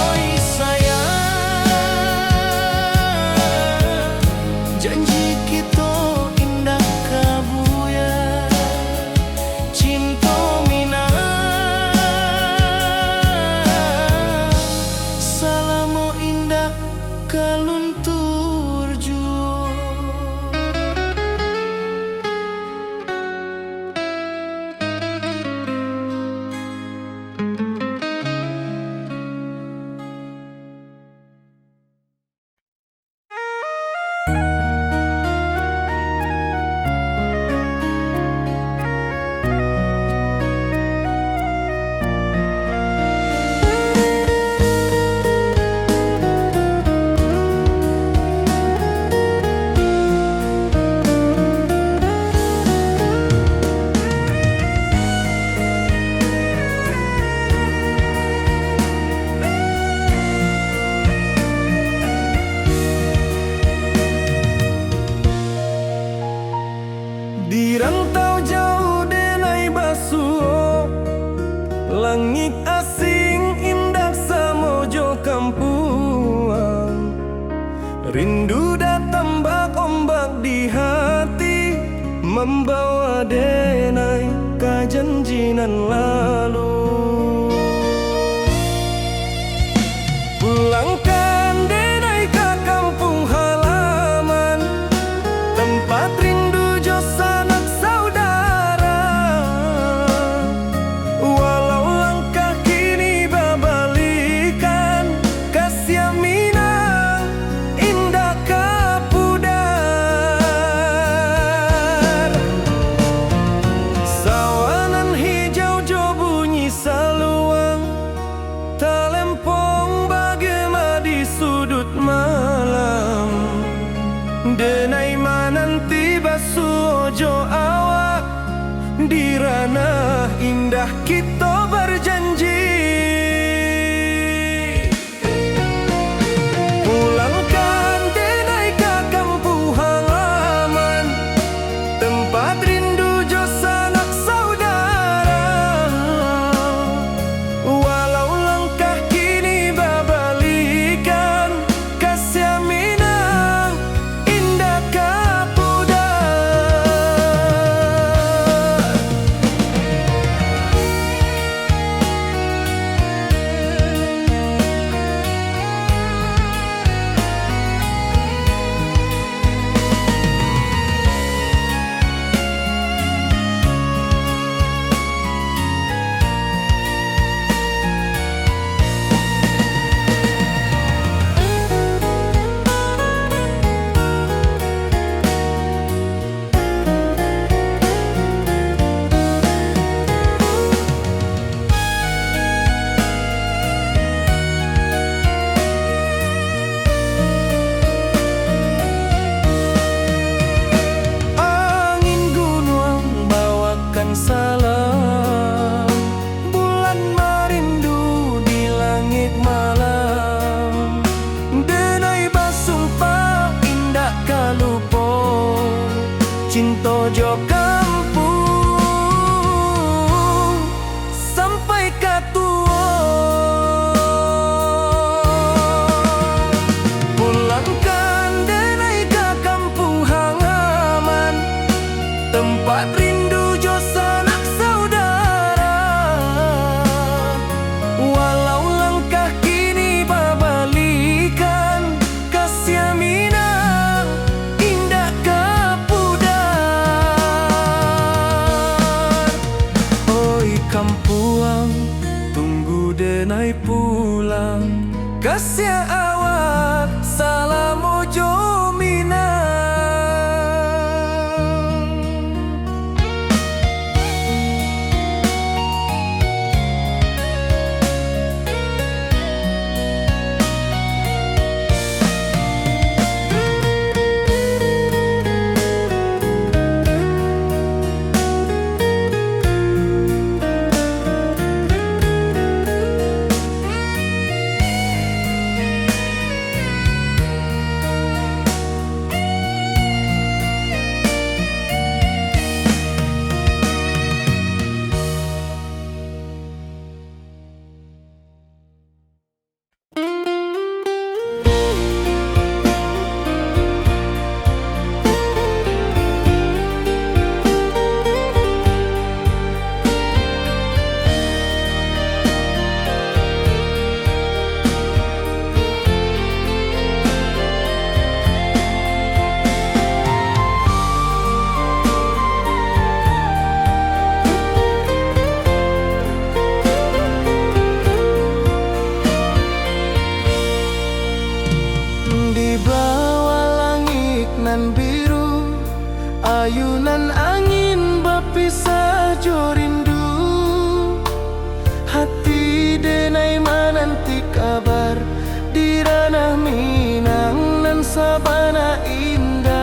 Speaker 2: Oi sayang, janji kita indah kabuya, cinta Minang salamo indah kaluntur juo. Di rantau jauh denai basuh, langit asing indah samojo kampuang. Rindu datang bak ombak di hati, membawa denai ka janjinan lalu. Pulangkan denai ke kampung halaman, tempat rindu jo sanak saudara. Walau langkah kini babalikan, kasih Minang indah kapudar. Sawanan hijau jo bunyi saluang, talempong bagema di sudut malam. Denai mananti basuojo awak, di ranah indah kita berjanji. Pulangkan denai ke kampung
Speaker 1: cinta jo kampung sampai katua. Pulangkan denai ke kampung halaman, tempat rindu jo sanak saudara. Walau langkah kini babalikan, kasih minang indah kapudar. Oi kampuang, tunggu denai pulang, kasih awak salam ojo minang. Di bawah langit nan biru, ayunan angin berpisah jo rindu. Hati denai menanti kabar di ranah Minang nan sabana indah.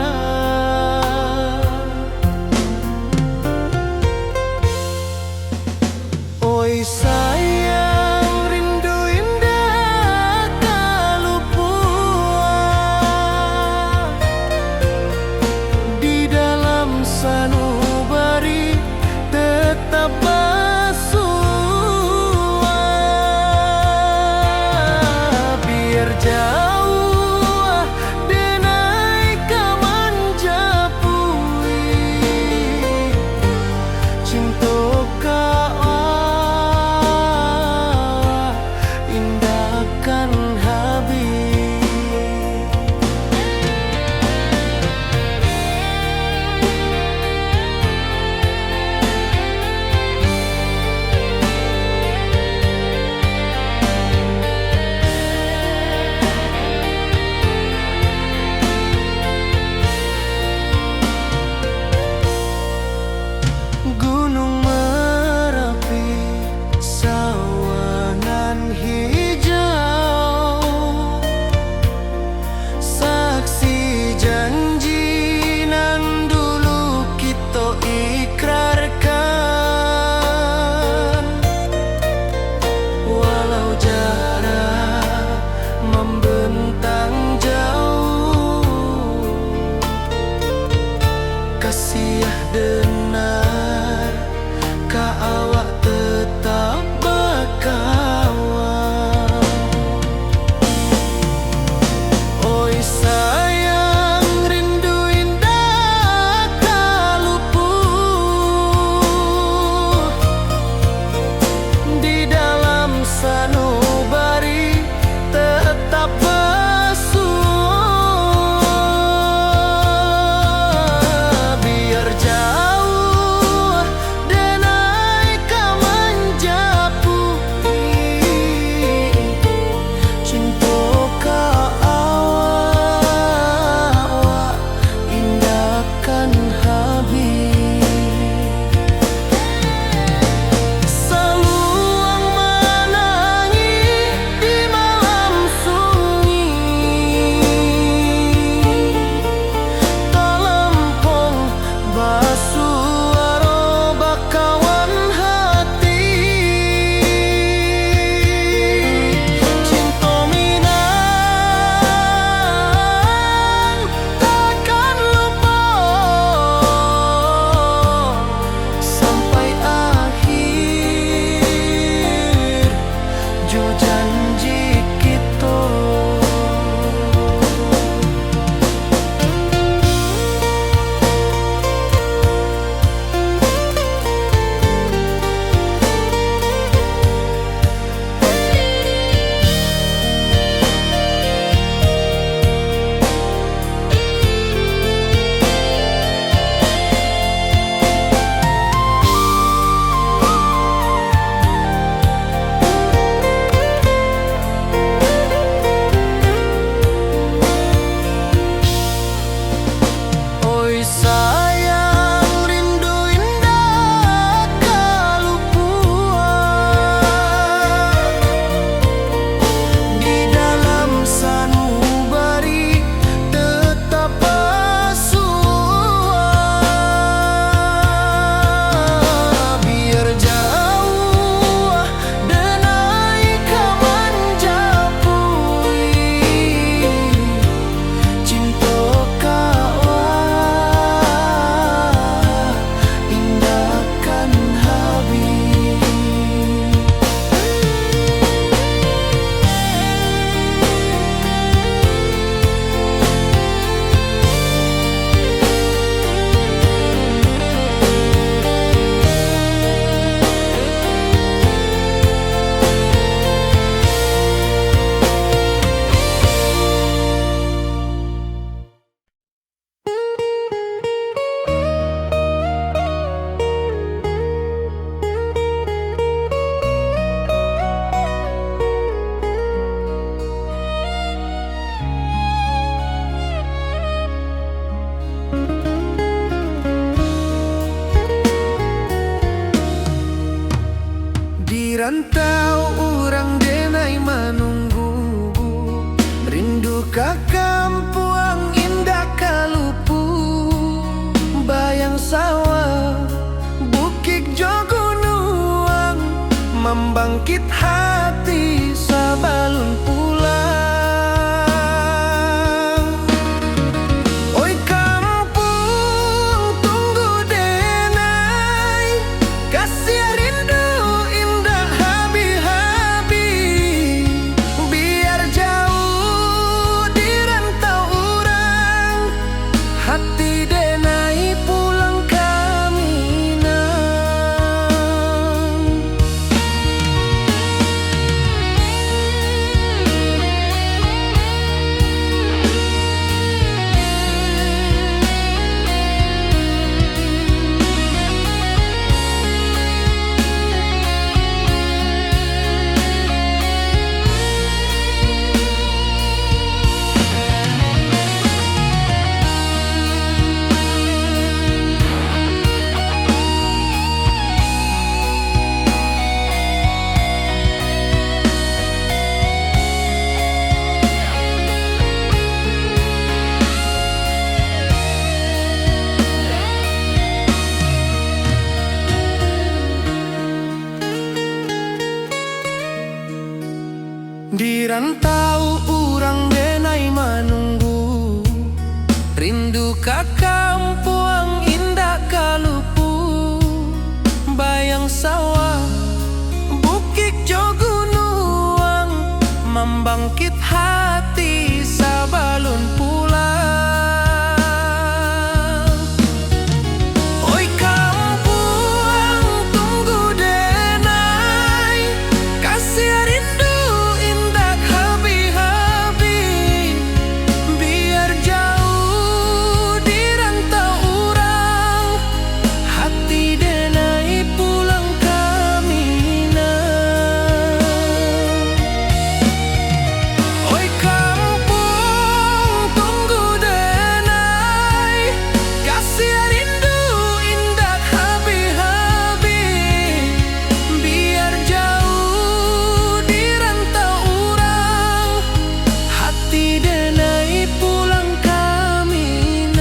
Speaker 1: Oi sayang, rindu indah kalupua di dalam sanubari tetap bersua. Biar jauh denai kaman japui, cinta indahkan habis. Gunung Merapi, sawangan hijau, saksi janji nan dulu kita ikrarkan. Walau jarak membentang jauh, kasih denar ka awak tetap berkawan. Oi sayang, rindu indah kaluput di dalam sanubari tetap bersua. Biar jauh
Speaker 2: membangkit hati sabalun pulang. Oi kampung tunggu denai, kasih rindu indah habi-habi. Biar jauh di rantau urang, hati denai pulang kaminang. Di rantau urang denai menunggu, rindu ka kampung indah kalupu. Bayang sawah, bukit jo gunung, membangkit hati sabalun pulang. Oi kampung tunggu denai, kasih rindu indah habi-habi. Biar jauh di rantau urang, hati denai pulang kaminang. Oi kampung tunggu denai, kasih rindu indah habi-habi. Biar jauh di rantau urang, hati denai pulang kaminang.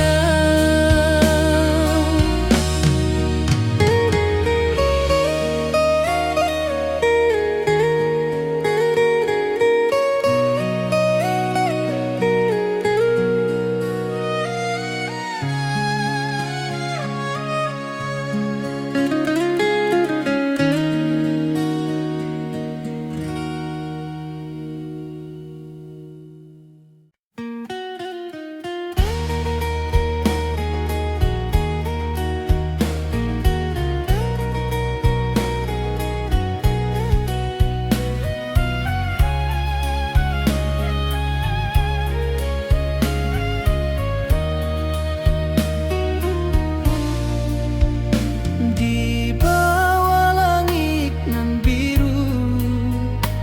Speaker 2: Di bawah langit nan biru,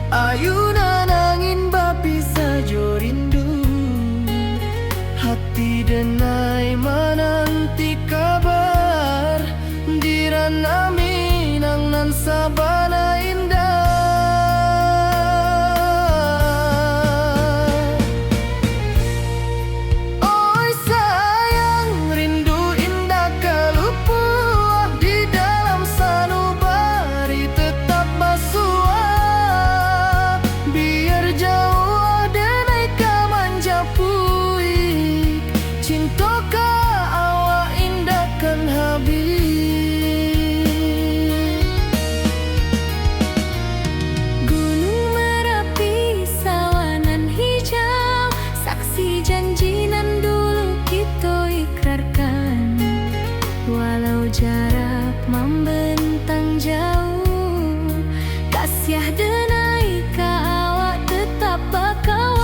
Speaker 2: ayunan angin bapi sajo rindu. Hati denai menanti kabar, di ranah Minang nan sabana indah. Oi sayang, rindu indah kalupu, di dalam sanubari tetap basua. Biar jauh denai ka manjapuik, cinta ka awak indah kan habis.
Speaker 3: Gunung Merapi, sawanan hijau, saksi janji nan dulu kita ikrarkan. Walau jarak membentang jauh, kasih denai ka awak tetap bakawan.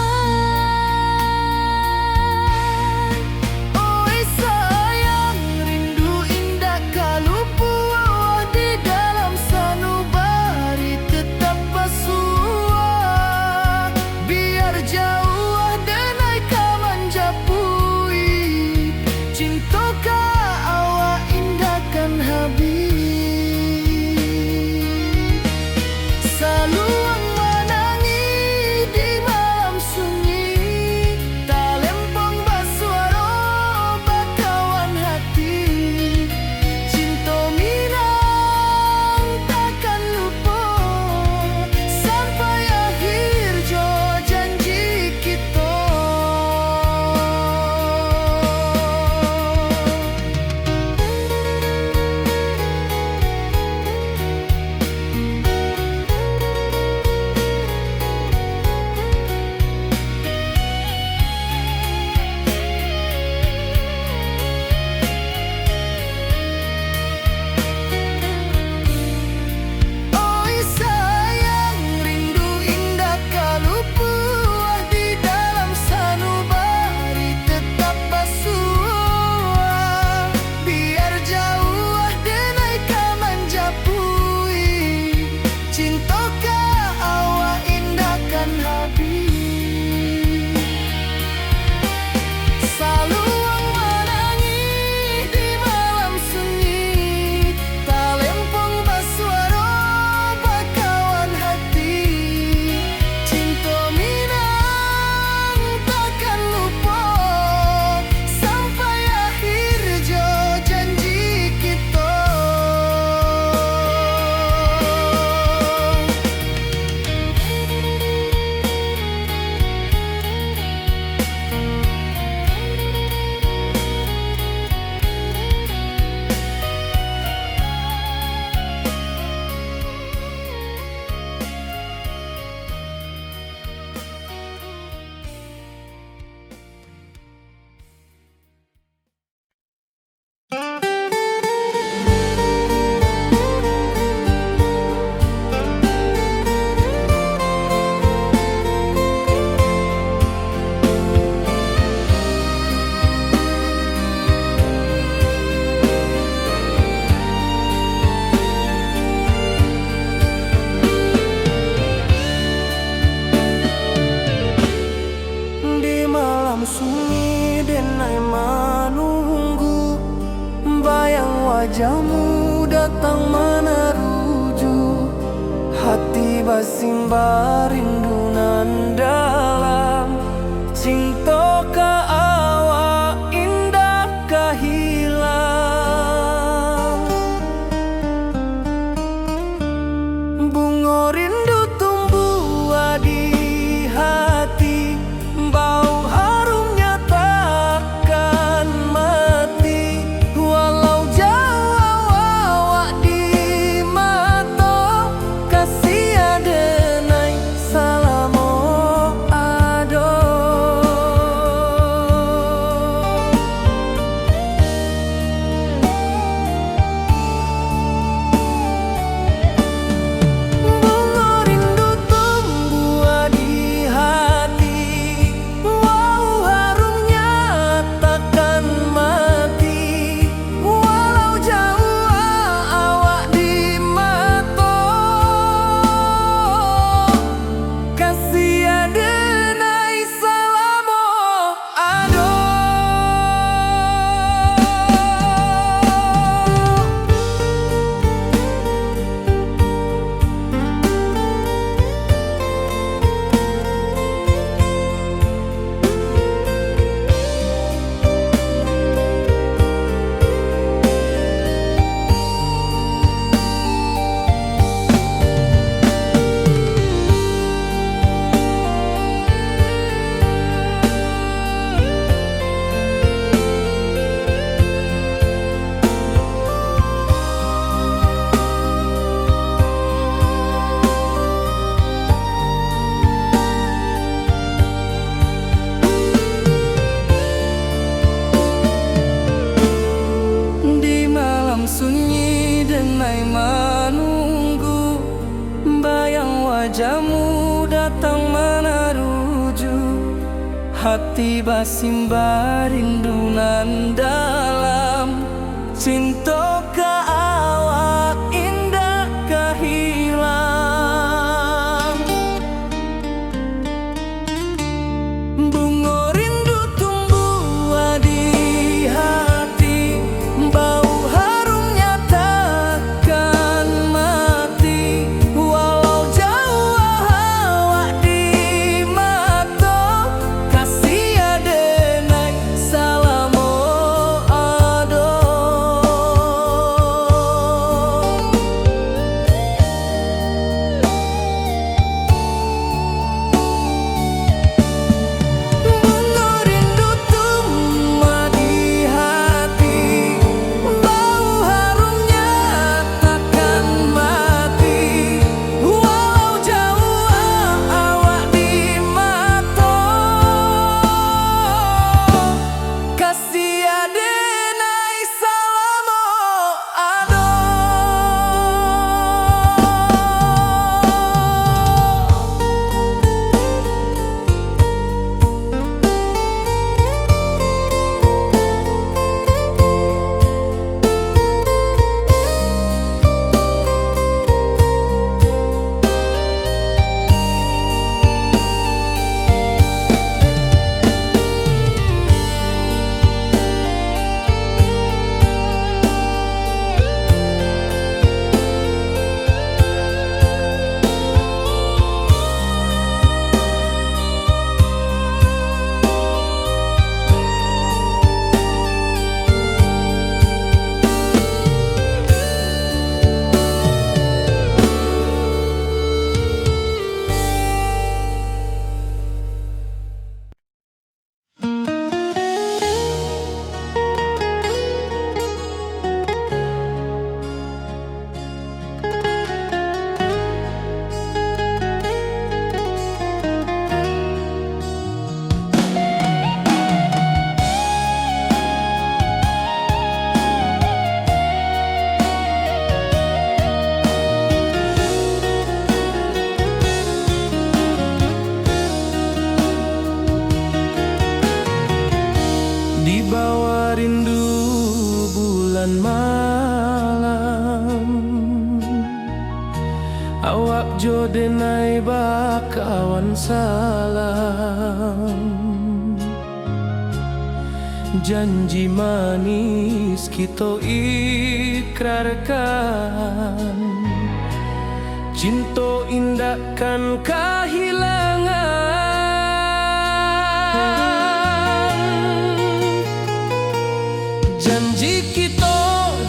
Speaker 1: wajahmu datang meneruju, hati basimba rindu nan dalam. Cinta ka awak indah kahilang, bunga rindu tumbuh di hati, bau harumnya takkan mati. Walau jauh awak di mata, kasih adenai salamo ado. Bunga rindu tumbuh di hati, wow harumnya takkan mati. Walau jauh awak di mata, kasih adenai salamo ado. Di malam sunyi denai menunggu, bayang wajahmu datang meneruju, hati basimba rindu nan dalam. Cinta ka awak indah kahilang, bunga rindu tumbuh di hati, bau harumnya takkan mati. Walau jauh awak di mata, kasih adenai salamo ado. Bunga rindu tumbuh di hati, bau harumnya takkan mati. Walau jauh awak di mata, kasih adenai salamo ado. Di bawah rindu bulan malam, awak jo denai bakawan salam. Janji manis kita ikrarkan, cinta indahkan kehilangan. Janji kita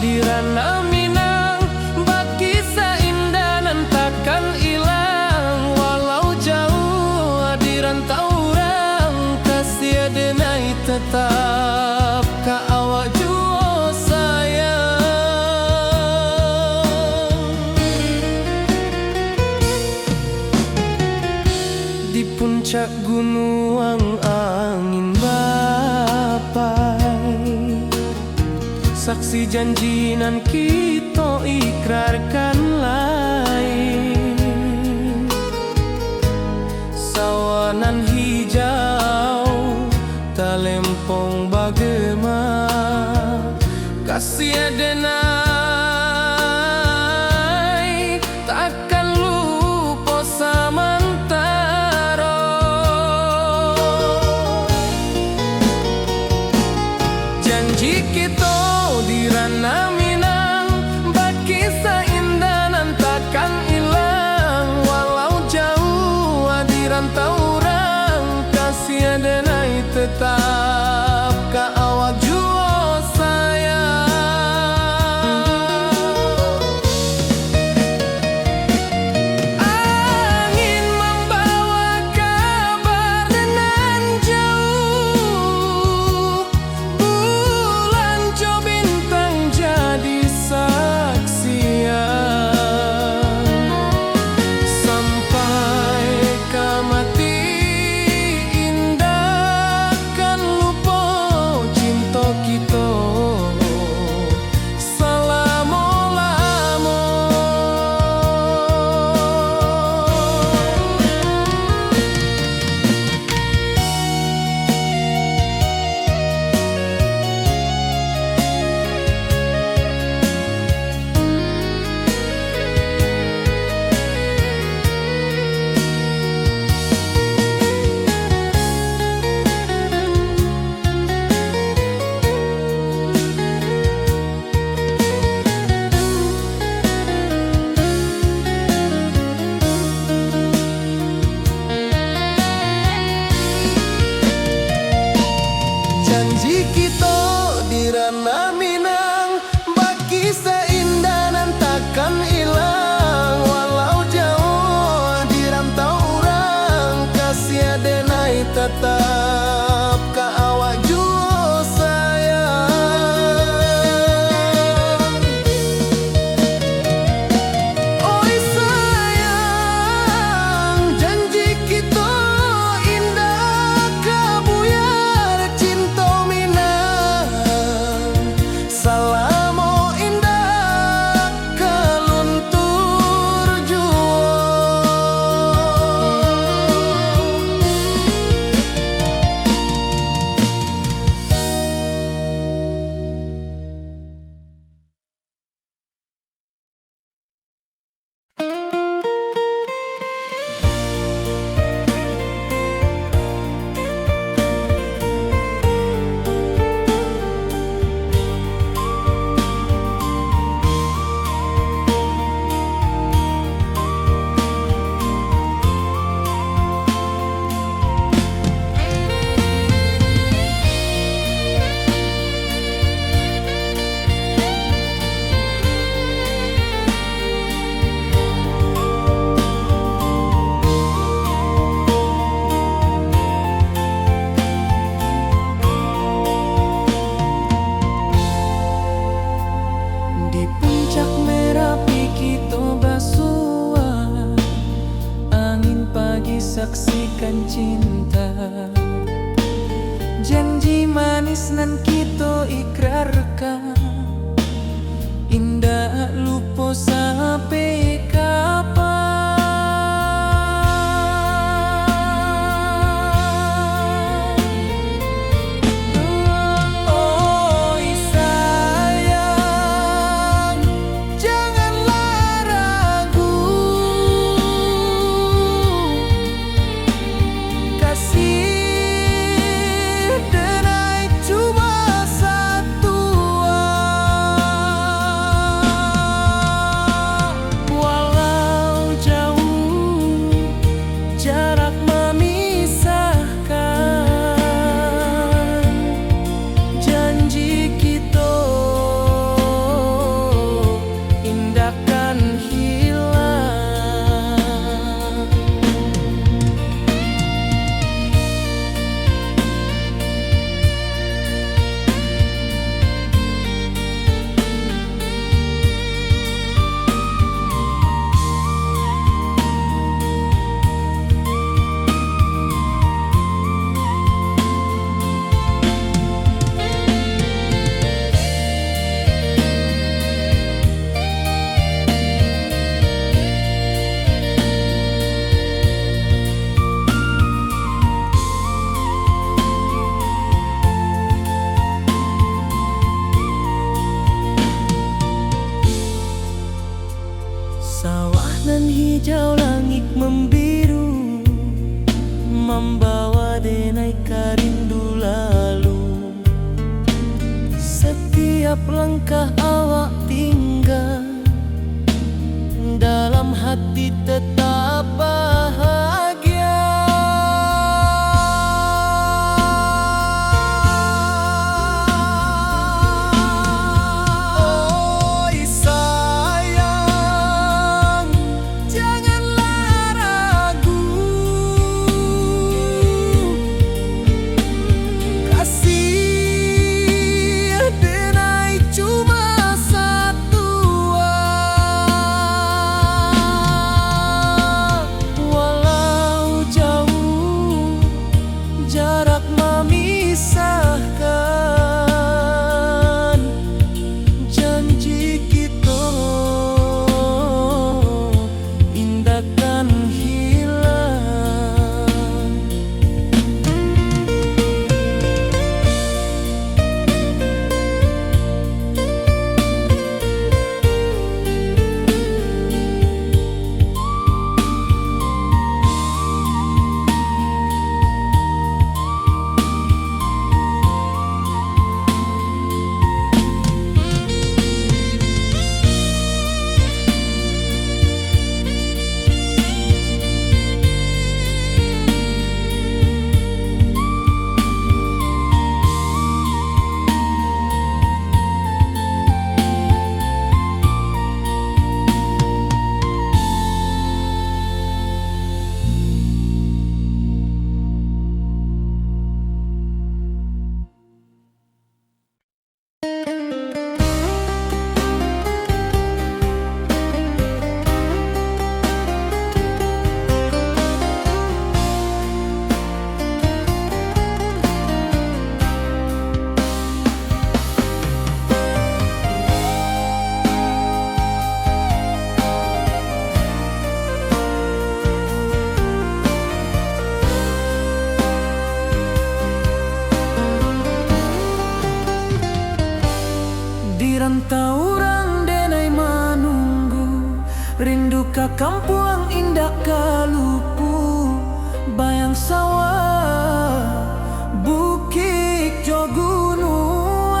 Speaker 1: di ranah Minang, bagi seindah nan takkan hilang. Walau jauh di rantau orang, kasih denai tetap ka awak jua sayang. Di puncak gunung angin bapai, saksi janji nan kita ikrarkan lain. Sawanan hijau talempong bagema, kasih denai takkan lupa samantara. Janji kita di ranah Minang, bagi seindah nan takkan hilang. Walau jauh di rantau orang, kasih denai tetap ka awak jua sayang. Angin membawa kabar nan jauh, bulan jo bintang jadi saksian. Sampai ke mati indah kan lupa cinta kita selama-lama. Janji kita di ranah Minang, bagi seindah nan takkan hilang. Walau jauh di rantau orang, kasih denai tetap ka awak jua sayang. Oi sayang, janji kita indah kabuyar cinta Minang. Salamo indah keluntur jua. Di puncak Merapi kita basua, angin pagi saksikan cinta. Janji manis nan kita ikrarkan, indah lupa sampai kapan. Oi sayang, janganlah ragu, kasih denai cuma Setiap langkah awak tinggal, dalam hati tetap bahagia. Oi sayang, janganlah ragu, kasih denai cuma satu. Walau jauh jarak memisahkan, janji kita indahkan hilang. Di rantau orang denai manunggu, rindu ka kampung indah kalupu, bayang sawah bukit jo gunung,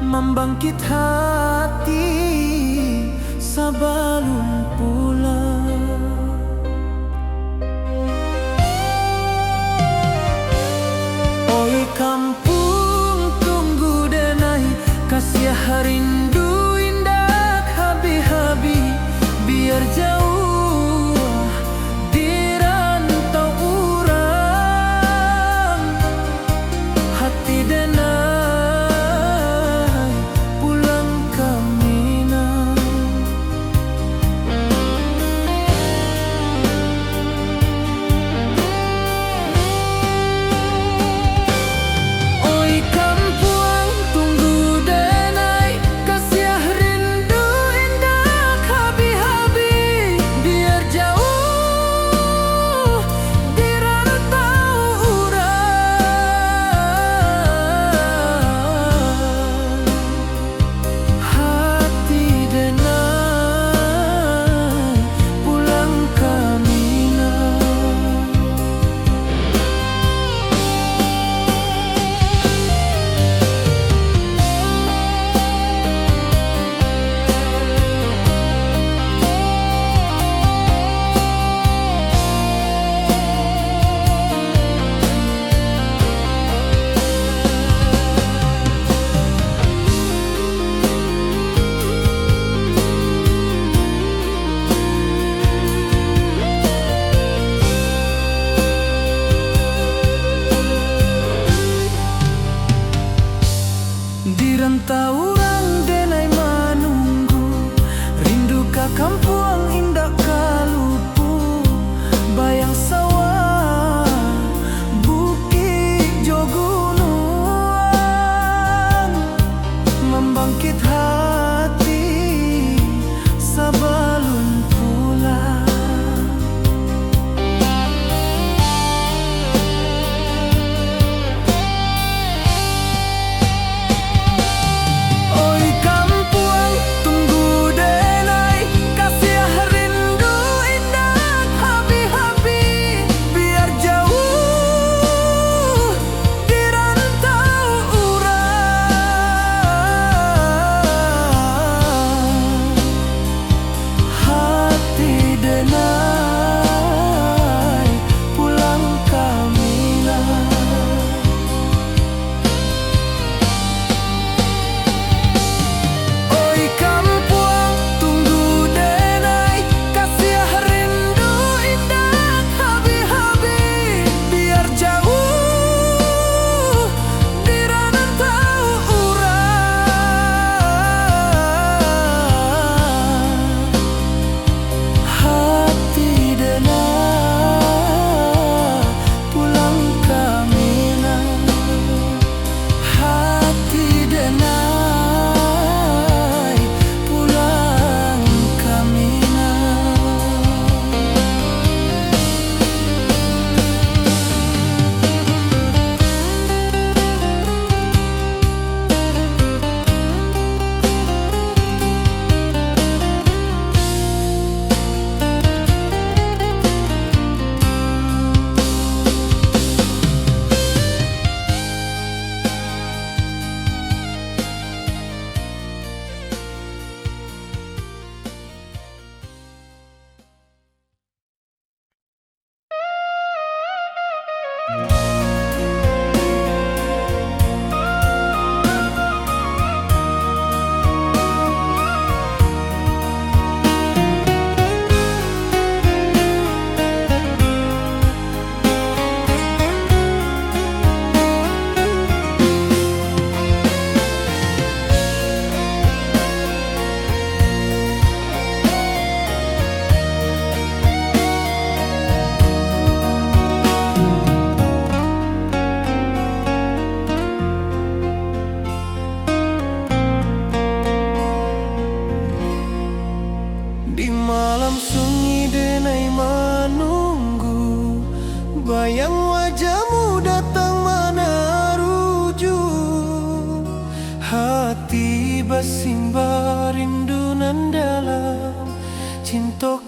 Speaker 1: membangkit hati sebelum pulang. Oi kampung tunggu denai, kasih rindu indah habi-habi, biar jauh di rantau urang, hati denai pulang ke Minang. Oi kampung tunggu denai, kasih rindu indah habi-habi, biar jauh di rantau urang, hati denai pulang ke Minang. Di rantau orang denai manunggu, rindu ka kampung indah kalupu, bayang sawah bukit jo gunung, membangkit hati sebelum pulang. simba rindu nan dalam cinta